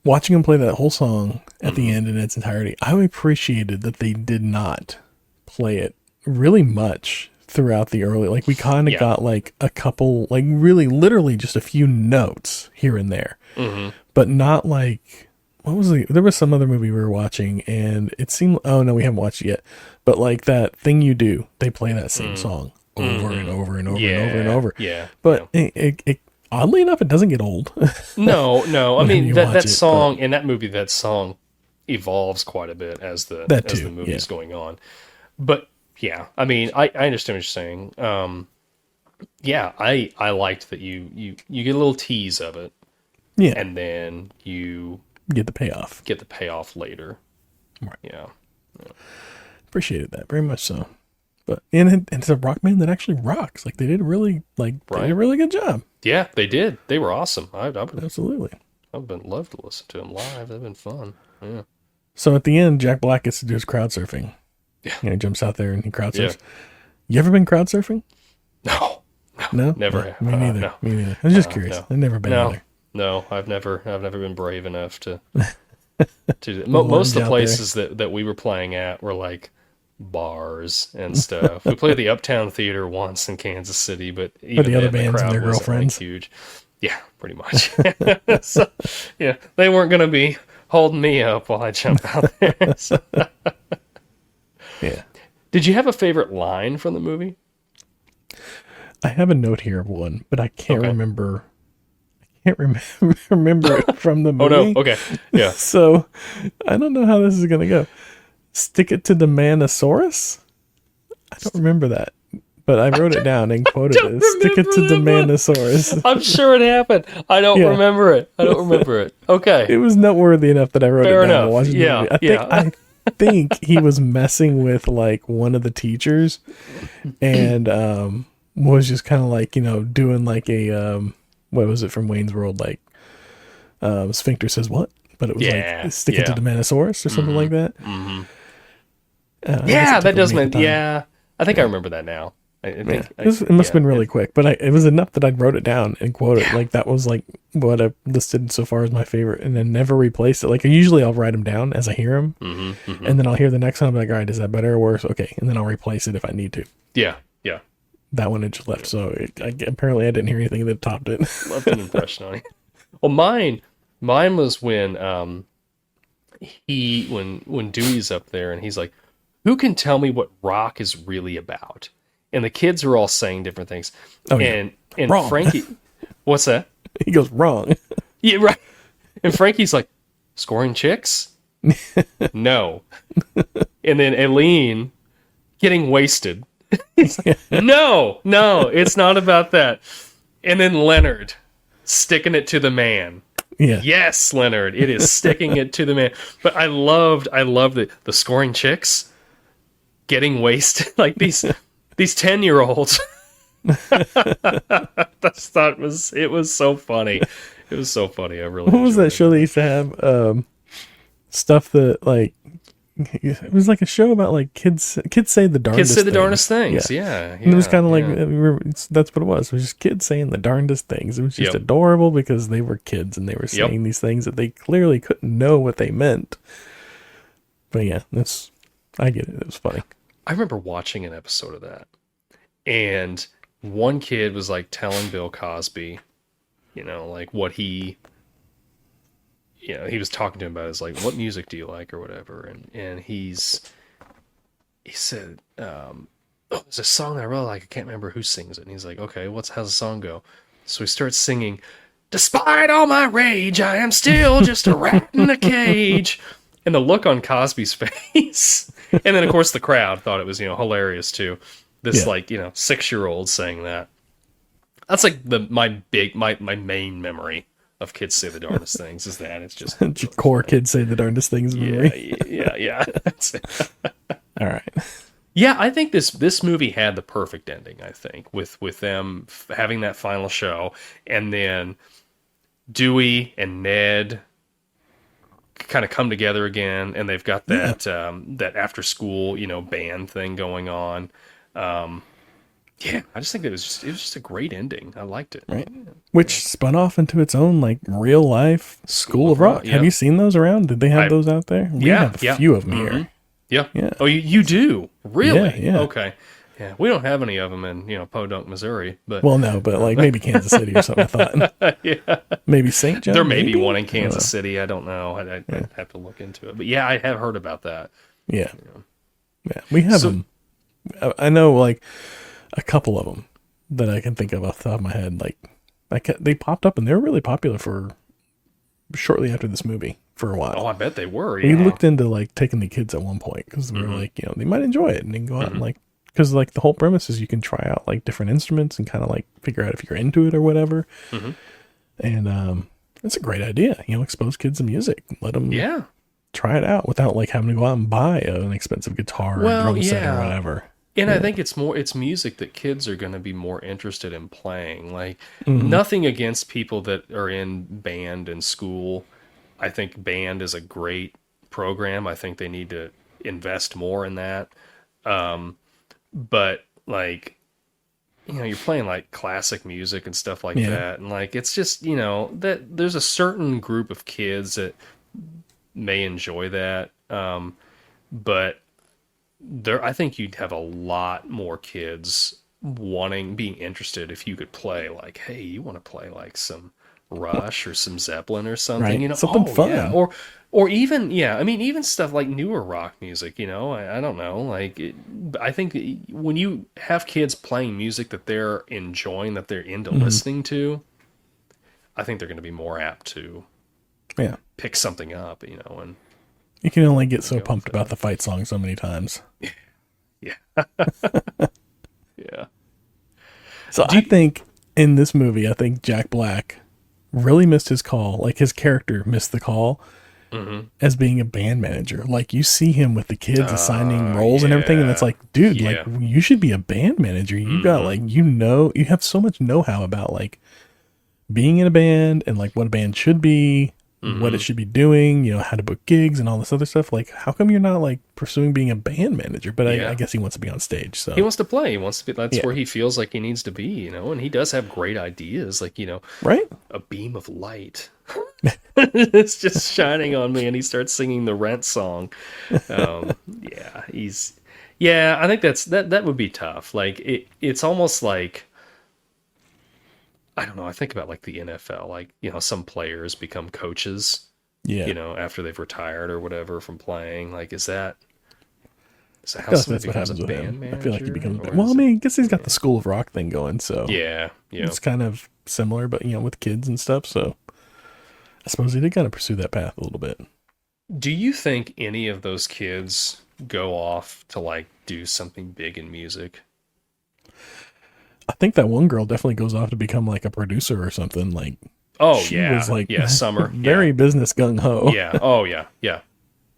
watching him play that whole song at the end in its entirety, I appreciated that they did not play it really much throughout the early. Like we kind of got like a couple, like really literally just a few notes here and there, but not like. What was there was some other movie we were watching and it seemed, oh no, we haven't watched it yet, but like that Thing You Do, they play that same song over and over and over and over and over. Yeah. But it oddly enough, it doesn't get old. No. I mean, that song, in that movie, that song evolves quite a bit as the movie's going on. But yeah, I mean, I understand what you're saying. I liked that you get a little tease of it. Yeah. And then you get the payoff later. Right. Yeah. Appreciated that very much so. But and it's a rock band that actually rocks. Like they did a really good job. Yeah, they did. They were awesome. Absolutely. I've been loved to listen to them live. They've been fun. Yeah. So at the end, Jack Black gets to do his crowd surfing. Yeah. He jumps out there and he crowd surfs. You ever been crowd surfing? No. Never. Me neither. No. Me neither. I was just curious. No. I've never been either. No, I've never been brave enough to do that. Most of the places that we were playing at were like bars and stuff. We played the Uptown Theater once in Kansas City, but even the other bands and their girlfriends, like huge. Yeah, pretty much. So, yeah, they weren't going to be holding me up while I jump out there. So. Yeah. Did you have a favorite line from the movie? I have a note here of one, but I can't remember. Remember it from the movie. Oh no, okay. Yeah. So I don't know how this is gonna go. Stick it to the Manosaurus? I don't remember that. But I wrote it down and quoted it. Stick it to the Manosaurus. I'm sure it happened. I don't remember it. Okay. It was noteworthy enough that I wrote Fair it down. enough. I think he was messing with like one of the teachers and was just kind of like, doing like a what was it from Wayne's World? Like, Sphincter says what? But it was like, stick it to the Manosaurus or something like that. Mm-hmm. That does mean, I think I remember that now. I think it must have been really quick, but it was enough that I wrote it down and quoted it. Like, that was like what I listed so far as my favorite, and then never replaced it. Like, usually I'll write them down as I hear them, and then I'll hear the next one. I'm like, all right, is that better or worse? Okay, and then I'll replace it if I need to. Yeah. That one had just left, so apparently I didn't hear anything that topped it. Left an impression on you. Well, mine was when when Dewey's up there and he's like, "Who can tell me what rock is really about?" And the kids are all saying different things. Oh, and wrong. Frankie, what's that? He goes, wrong. Yeah, right. And Frankie's like, scoring chicks? No. And then Aileen getting wasted. No, it's not about that. And then Leonard sticking it to the man. Yeah. Yes, Leonard, it is sticking it to the man. But I loved the scoring chicks getting wasted. Like these 10-year-olds. I just thought it was so funny. It was so funny. I really. What was that show they used to have? Stuff that like it was like a show about like kids say the darndest Kids say the things. darndest things. Yeah. And it was kind of like, that's what it was. It was just kids saying the darndest things. It was just adorable because they were kids and they were saying these things that they clearly couldn't know what they meant. But yeah, I get it. It was funny. I remember watching an episode of that, and one kid was like telling Bill Cosby, like what he was talking to him about is like, what music do you like or whatever. And he said, there's a song that I really like. I can't remember who sings it. And he's like, okay, how's the song go? So he starts singing, despite all my rage, I am still just a rat in a cage. And the look on Cosby's face. And then, of course, the crowd thought it was, hilarious, too. This, 6-year-old saying that. That's like my main memory of Kids Say the Darndest Things is that. It's just... core Kids Say the Darndest Things memory. Yeah. All right. Yeah, I think this movie had the perfect ending, I think, with them having that final show. And then Dewey and Ned kind of come together again, and they've got that that after school band thing going on. I just think it was just a great ending. I liked it, right? Which spun off into its own like real life School of Rock. Have you seen those around? Did they have those out there? We have a few of them here. Yeah. Oh, you do? Really? Yeah. Okay. Yeah, we don't have any of them in Podunk, Missouri, but but like maybe Kansas City or something. I thought, maybe St. John. There may be one in Kansas City. I don't know. I'd have to look into it. But yeah, I have heard about that. Yeah, we have them. I know like a couple of them that I can think of off the top of my head. Like they popped up and they were really popular for shortly after this movie for a while. Oh, I bet they were. We looked into like taking the kids at one point because we were like, they might enjoy it and then go out and like. Because, like, the whole premise is you can try out, like, different instruments and kind of, like, figure out if you're into it or whatever. Mm-hmm. And it's a great idea. Expose kids to music. Let them try it out without, like, having to go out and buy an expensive guitar or drum set or whatever. And I think it's music that kids are going to be more interested in playing. Like, nothing against people that are in band in school. I think band is a great program. I think they need to invest more in that. But like, you're playing like classic music and stuff like that. And like, it's just, that there's a certain group of kids that may enjoy that. But I think you'd have a lot more kids being interested if you could play like, hey, you want to play like some Rush or some Zeppelin or something, right. Something fun. Yeah. Or even, even stuff like newer rock music, I don't know. Like, I think when you have kids playing music that they're enjoying, that they're into listening to, I think they're going to be more apt to pick something up, and you can only get so pumped about the fight song so many times. Yeah. Yeah. So I think in this movie, Jack Black really missed his call. Like, his character missed the call. As being a band manager. Like, you see him with the kids assigning roles and everything, and it's like, dude, like, you should be a band manager. You got like, you have so much know-how about like being in a band and like what a band should be, what it should be doing, how to book gigs and all this other stuff. Like, how come you're not like pursuing being a band manager? But I guess he wants to be on stage, so he wants to play. He wants to be. That's where he feels like he needs to be, and he does have great ideas, like right, a beam of light. It's just shining on me, and he starts singing the Rent song. I think that would be tough. Like, it's almost like, I don't know, I think about like the NFL, like, some players become coaches, after they've retired or whatever from playing. Like, is that how somebody becomes a band manager? I feel like he becomes, well, I mean, I guess he's got the School of Rock thing going, so yeah. It's kind of similar, but with kids and stuff, so I suppose he did kind of pursue that path a little bit. Do you think any of those kids go off to like do something big in music? I think that one girl definitely goes off to become like a producer or something. Like, she was like, Summer, very business gung ho. Yeah. Oh yeah.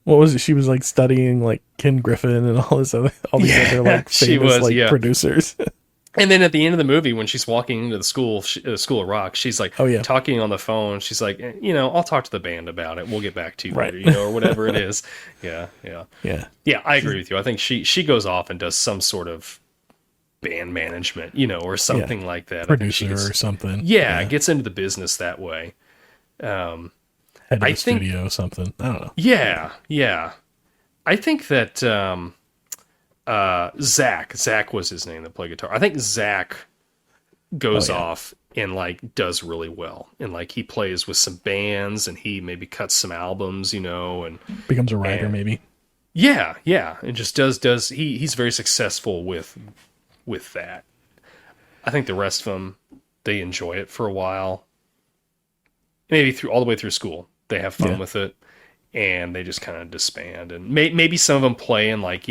What was it? She was like studying like Ken Griffin and all these other like famous producers. And then at the end of the movie, when she's walking into the school, School of Rock, she's like Oh, yeah. talking on the phone. She's like, I'll talk to the band about it. We'll get back to you Right. later, or whatever it is. Yeah. Yeah, I agree with you. I think she goes off and does some sort of band management, or something like that. Producer or something. Yeah, gets into the business that way. Head of the studio or something. I don't know. Yeah. I think that Zach was his name that played guitar. I think Zach goes off and like does really well, and like he plays with some bands, and he maybe cuts some albums, and Becomes a writer, maybe. Yeah, and just does he's very successful with that. I think the rest of them, they enjoy it for a while, maybe all the way through school. They have fun with it, and they just kind of disband. And maybe some of them play in like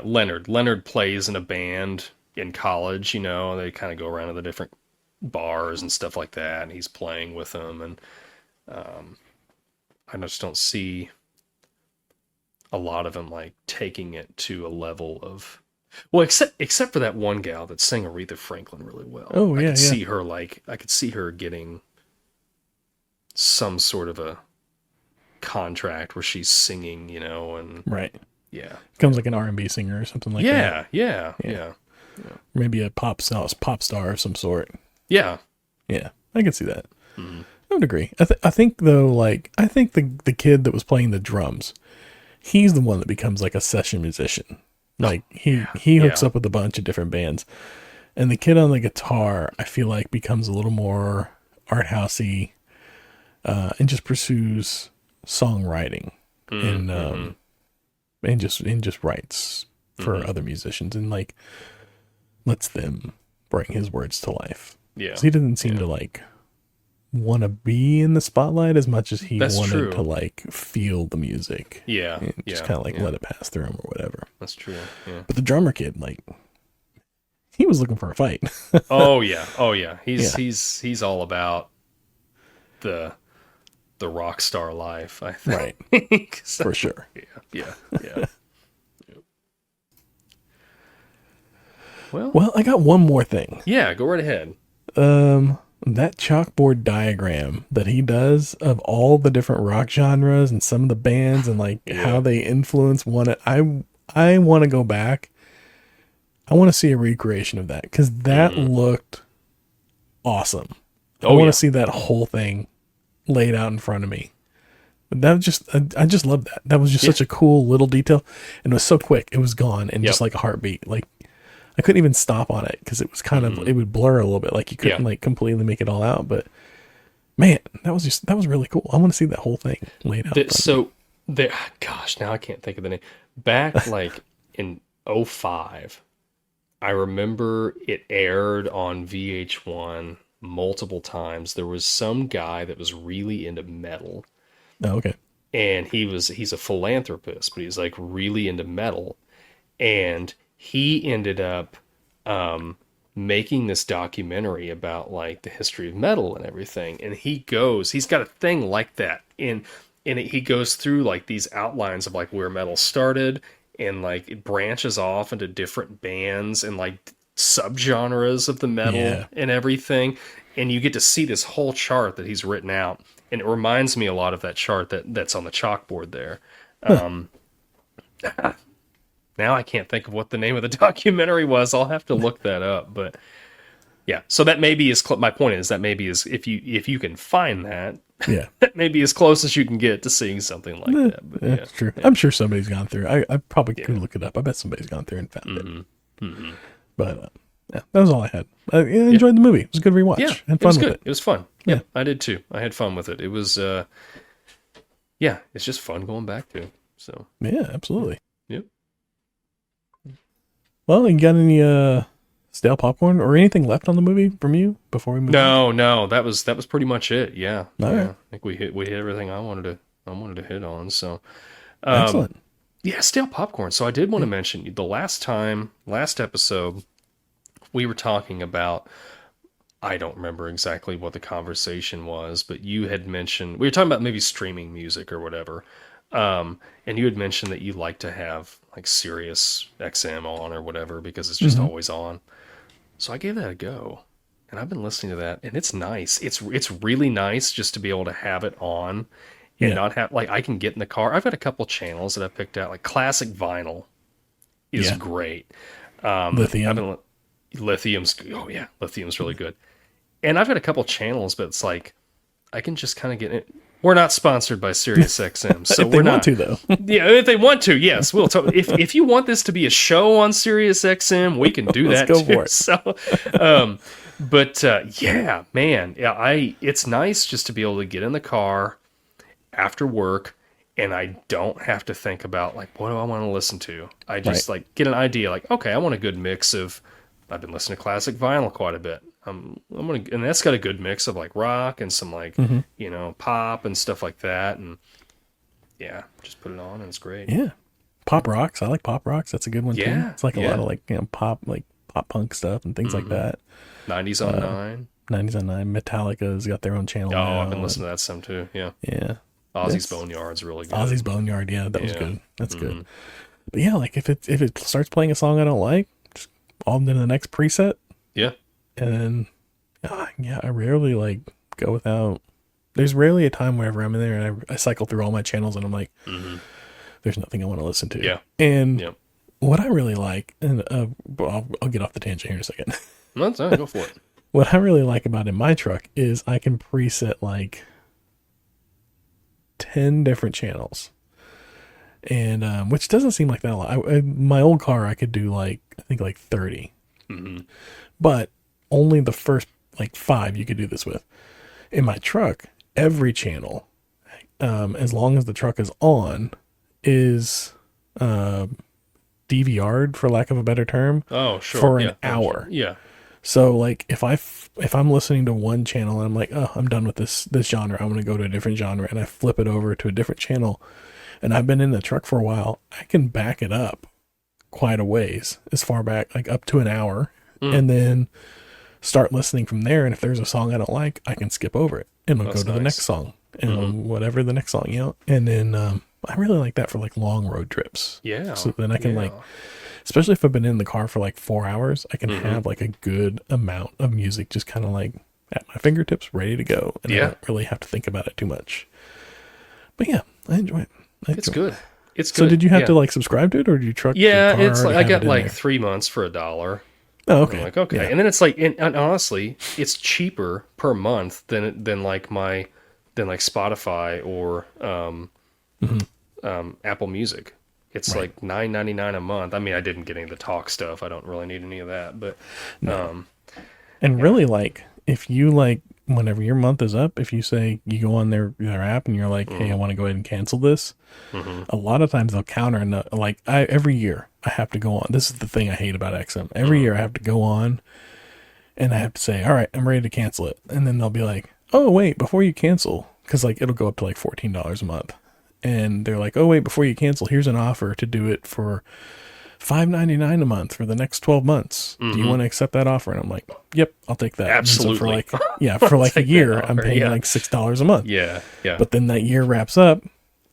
Leonard. Leonard plays in a band in college. They kind of go around to the different bars and stuff like that, and he's playing with them. And I just don't see a lot of them like taking it to a level of, well, except for that one gal that sang Aretha Franklin really well. Oh yeah, I could see her getting some sort of a contract where she's singing, and right. Yeah, becomes like an R&B singer or something like that. Yeah. Maybe a pop star of some sort. Yeah, I can see that. I would agree. I think though, like the kid that was playing the drums, he's the one that becomes like a session musician. Like he hooks up with a bunch of different bands, and the kid on the guitar, I feel like becomes a little more art housey, and just pursues songwriting and just writes for other musicians and like lets them bring his words to life. Yeah, 'cause he doesn't seem to like want to be in the spotlight as much as he wanted to like feel the music. Yeah, and just kind of like let it pass through him or whatever. That's true. Yeah. But the drummer kid, like, he was looking for a fight. Oh yeah. He's all about the rock star life, I think. Right. For sure. Yeah. Well, I got one more thing. Yeah, go right ahead. That chalkboard diagram that he does of all the different rock genres and some of the bands and like how they influence one. I want to go back. I want to see a recreation of that because that looked awesome. I want to see that whole thing laid out in front of me. But that was just, I just love that. That was just such a cool little detail, and it was so quick. It was gone in just like a heartbeat. Like I couldn't even stop on it because it was kind of, it would blur a little bit. Like you couldn't like completely make it all out. But man, that was really cool. I want to see that whole thing laid out. Gosh, now I can't think of the name. Back like in 2005, I remember it aired on VH1 multiple times. There was some guy that was really into metal. Oh, okay. And he's a philanthropist, but he's like really into metal. And he ended up making this documentary about like the history of metal and everything. And he's got a thing like that. And he goes through like these outlines of like where metal started, and like it branches off into different bands and like subgenres of the metal and everything. And you get to see this whole chart that he's written out. And it reminds me a lot of that chart that's on the chalkboard there. Now I can't think of what the name of the documentary was. I'll have to look that up. But yeah, so that maybe is my point is that maybe is if you can find that, that may be as close as you can get to seeing something like that. But that's true. I'm sure somebody's gone through. I probably could look it up. I bet somebody's gone through and found it. But that was all I had. I enjoyed the movie. It was a good rewatch. Yeah, had fun was with good. it. It was fun. Yeah, I did too. I had fun with it. It was, it's just fun going back to. So yeah, absolutely. Yep. Well, you got any stale popcorn or anything left on the movie from you before we move? No, that was pretty much it. Yeah, right. I think we hit everything I wanted to hit on. So excellent. Yeah, stale popcorn. So I did want to mention the last episode we were talking about. I don't remember exactly what the conversation was, but you had mentioned we were talking about maybe streaming music or whatever. And you had mentioned that you like to have like Sirius XM on or whatever because it's just always on. So I gave that a go, and I've been listening to that, and it's nice. It's really nice just to be able to have it on and not have, like, I can get in the car. I've got a couple channels that I picked out, like classic vinyl is great. Lithium. Lithium's really good. And I've got a couple channels, but it's like I can just kind of get it. We're not sponsored by Sirius XM, so if they want to, though. Yeah, if they want to, yes, we'll talk. If you want this to be a show on Sirius XM, we can do that. Let's go too. for it. So, yeah, man, it's nice just to be able to get in the car after work, and I don't have to think about like what do I want to listen to. I just like get an idea, like, okay, I want a good mix of. I've been listening to classic vinyl quite a bit. And that's got a good mix of like rock and some like pop and stuff like that, and just put it on and it's great. Yeah, pop rocks. I like pop rocks. That's a good one too. It's like a lot of like pop punk stuff and things like that. 90s on 9. 90s on 9. Metallica's got their own channel. Oh, now. I've been listening to that some too. Yeah. Ozzy's Boneyard's really good. Ozzy's Boneyard. Yeah, that was good. That's good. But yeah, like if it starts playing a song I don't like, just all into the next preset. Yeah. And I rarely like go without. There's rarely a time wherever I'm in there and I cycle through all my channels and I'm like, there's nothing I want to listen to. Yeah. And what I really like, and I'll get off the tangent here in a second. No, go for it. What I really like about in my truck is I can preset like 10 different channels. And which doesn't seem like that a lot. My old car, I could do like, I think like 30. But only the first like 5 you could do this with. In my truck, every channel, as long as the truck is on, is DVR'd, for lack of a better term. Oh, sure. For an hour. Sure. Yeah. So like if I'm listening to one channel and I'm like, oh, I'm done with this genre, I'm going to go to a different genre, and I flip it over to a different channel, and I've been in the truck for a while, I can back it up quite a ways, as far back, like up to an hour, and then start listening from there. And if there's a song I don't like, I can skip over it and I'll go to the next song and whatever the next song, and then I really like that for like long road trips. Yeah. So then I can like, especially if I've been in the car for like 4 hours, I can have like a good amount of music just kind of like at my fingertips, ready to go. And I don't really have to think about it too much. But yeah, I enjoy it. It's good. It's good. So did you have to like subscribe to it, or did you truck? Yeah, it's like I got like 3 months for $1. Oh, okay. I'm like, okay. Yeah. And then it's like, and honestly, it's cheaper per month than like Spotify or Apple Music. It's like $9.99 a month. I mean, I didn't get any of the talk stuff. I don't really need any of that, but and really, like, if you like, whenever your month is up, if you say you go on their app and you're like, hey, I want to go ahead and cancel this, a lot of times they'll counter, and like every year I have to go on. This is the thing I hate about XM. Every year I have to go on and I have to say, all right, I'm ready to cancel it. And then they'll be like, oh, wait, before you cancel, because like it'll go up to like $14 a month. And they're like, oh, wait, before you cancel, here's an offer to do it for $5.99 a month for the next 12 months. Do you want to accept that offer? And I'm like, yep, I'll take that. Absolutely. So for like a year, I'm paying like $6 a month. Yeah. But then that year wraps up,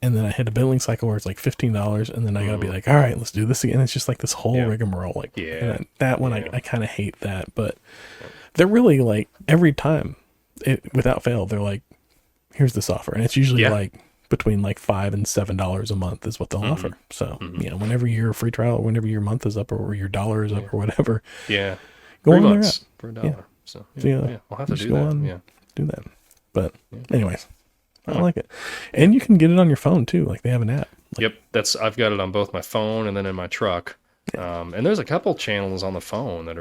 and then I hit a billing cycle where it's like $15, and then I gotta be like, all right, let's do this again. It's just like this whole rigmarole. Like, that one, I kind of hate that, but they're really like every time, without fail, they're like, here's this offer, and it's usually like between like $5 and $7 a month is what they'll offer. So whenever your free trial, whenever your month is up or your dollar is up or whatever, go 3 on months there for $1. Yeah. So I'll have to do that. Do that. But anyways, I like it, and you can get it on your phone too. Like they have an app. Yep, I've got it on both my phone and then in my truck. And there's a couple channels on the phone that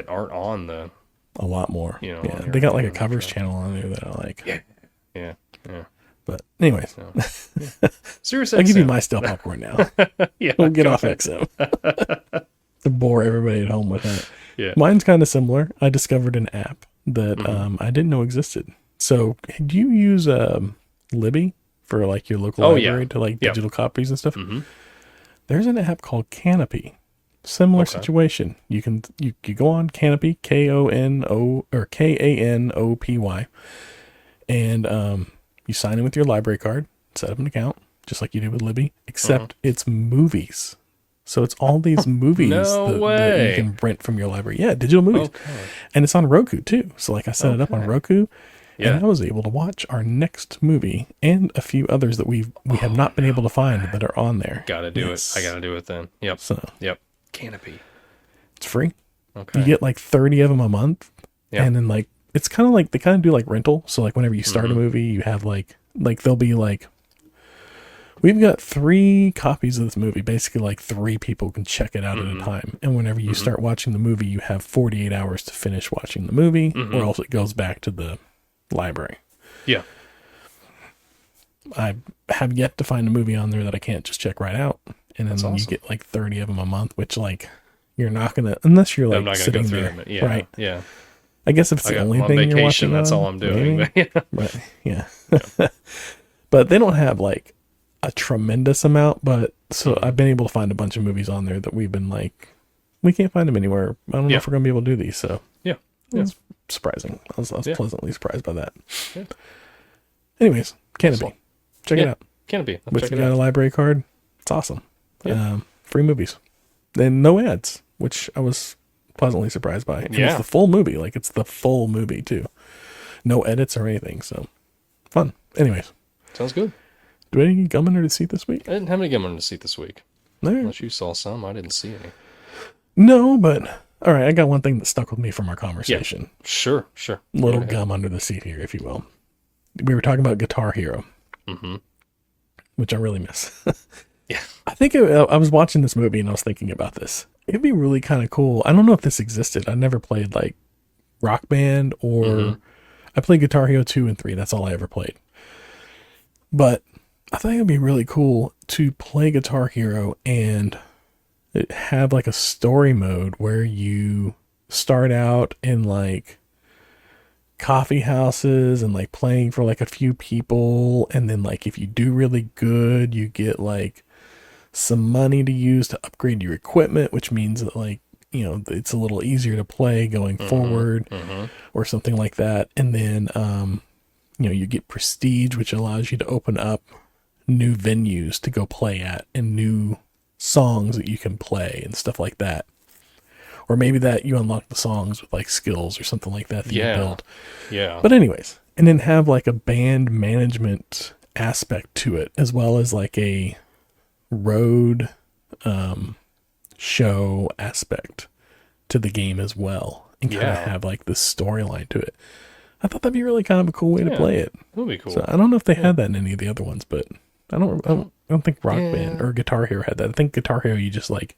aren't on the. A lot more. They got like a covers channel on there that I like. Yeah. But anyways, Sirius I'll give you my stale popcorn now. We'll get off ahead. XM to bore everybody at home with that. Yeah. Mine's kind of similar. I discovered an app that I didn't know existed. So do you use Libby for like your local library to like digital copies and stuff? There's an app called Canopy. Similar situation. You go on Canopy, Kanopy, and you sign in with your library card, set up an account, just like you do with Libby, except it's movies. So it's all these movies that you can rent from your library. Yeah, digital movies. Okay. And it's on Roku too. So like I set it up on Roku, and I was able to watch our next movie and a few others that we have not been able to find that are on there. Gotta do it. I gotta do it then. Yep. So Canopy. It's free. Okay. You get like 30 of them a month. Yep. And then like it's kind of like they kind of do like rental. So like whenever you start a movie, you have like they'll be like, we've got 3 copies of this movie. Basically, like 3 people can check it out at a time. And whenever you start watching the movie, you have 48 hours to finish watching the movie, or else it goes back to the library. Yeah. I have yet to find a movie on there that I can't just check right out. And then you get like 30 of them a month, which like you're not going to, unless you're like sitting there. Yeah. Right. Yeah. I guess if it's the only thing you're watching, that's all I'm doing. Right. Yeah. But they don't have like a tremendous amount, but so I've been able to find a bunch of movies on there that we've been like, we can't find them anywhere. I don't know if we're gonna be able to do these. So it's surprising. I was pleasantly surprised by that. Yeah. Anyways, Canopy, check it out. Canopy, if you got a library card, it's awesome. Free movies, then no ads, which I was pleasantly surprised by. And it's the full movie, like it's the full movie too. No edits or anything, so fun. Anyways, sounds good. Do we have any gum under the seat this week? I didn't have any gum under the seat this week. No. Unless you saw some, I didn't see any. No, but all right, I got one thing that stuck with me from our conversation. Yeah. Sure. Little gum under the seat here, if you will. We were talking about Guitar Hero, which I really miss. Yeah. I think I was watching this movie and I was thinking about this. It'd be really kind of cool. I don't know if this existed. I never played like Rock Band or I played Guitar Hero 2 and 3. That's all I ever played. But I think it'd be really cool to play Guitar Hero and have like a story mode where you start out in like coffee houses and like playing for like a few people. And then like if you do really good, you get like some money to use to upgrade your equipment, which means that like, you know, it's a little easier to play going forward or something like that. And then, you know, you get prestige, which allows you to open up new venues to go play at and new songs that you can play and stuff like that. Or maybe that you unlock the songs with like skills or something like that you build. Yeah. But anyways, and then have like a band management aspect to it, as well as like a road show aspect to the game as well, and kind of have like this storyline to it. I thought that'd be really kind of a cool way to play it. That would be cool. So I don't know if they had that in any of the other ones, but I don't think Rock Band or Guitar Hero had that. I think Guitar Hero, you just like,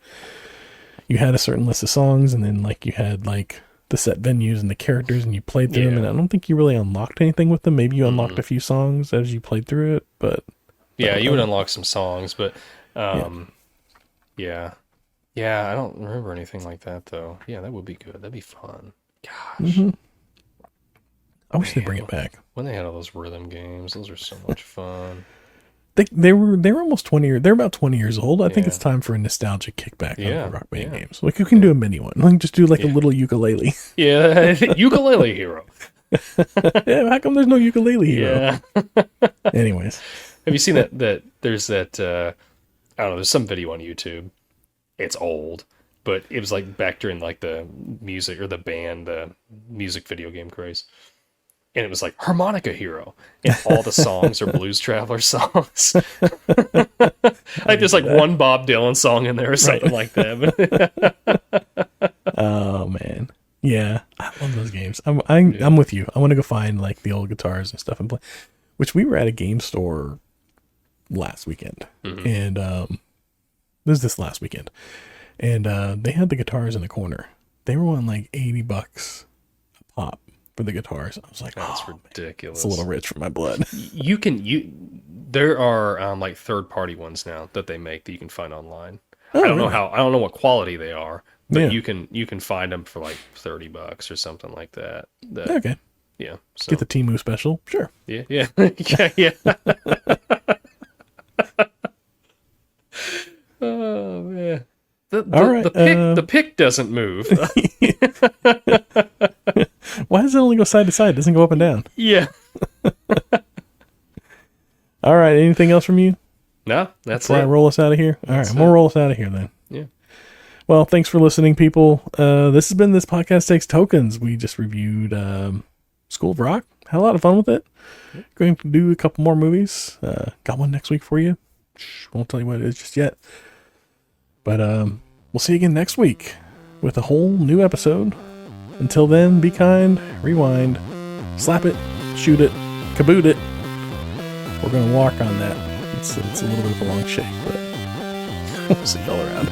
you had a certain list of songs, and then like you had like the set venues and the characters, and you played through them, and I don't think you really unlocked anything with them. Maybe you unlocked a few songs as you played through it, but you would unlock some songs, but yeah, I don't remember anything like that though. Yeah, that would be good. That'd be fun. Gosh. I wish they'd bring it back. When they had all those rhythm games, those were so much fun. They were almost 20 years. They're about 20 years old. I think it's time for a nostalgic kickback on the Rock Band games. Like you can do a mini one. Like just do like a little ukulele. Yeah, Ukulele Hero. Yeah, how come there's no Ukulele Hero? Yeah. Anyways, have you seen that there's that I don't know, there's some video on YouTube. It's old, but it was like back during like the music or the music video game craze. And it was like Harmonica Hero, and all the songs are Blues Traveler songs. Like there's like one Bob Dylan song in there or something like that. Oh man, yeah, I love those games. I'm with you. I want to go find like the old guitars and stuff and play. Which we were at a game store last weekend, and this last weekend, and they had the guitars in the corner. They were on like $80 a pop for the guitars. I was like, that's ridiculous. It's a little rich for my blood. There are like third-party ones now that they make that you can find online. I don't know what quality they are, but you can find them for like $30 or something like that. Okay. Yeah. So. Get the Temu special. Sure. Yeah. Yeah. Oh man. The pick doesn't move. Why does it only go side to side? It doesn't go up and down. Yeah. All right. Anything else from you? No, that's Before I it. roll us out of here? All right, I'm going to roll us out of here then. Yeah. Well, thanks for listening, people. This has been This Podcast Takes Tokens. We just reviewed School of Rock. Had a lot of fun with it. Going to do a couple more movies. Got one next week for you. Won't tell you what it is just yet. But we'll see you again next week with a whole new episode. Until then, be kind, rewind, slap it, shoot it, kaboot it. We're going to walk on that. It's a little bit of a long shake, but we'll see y'all around.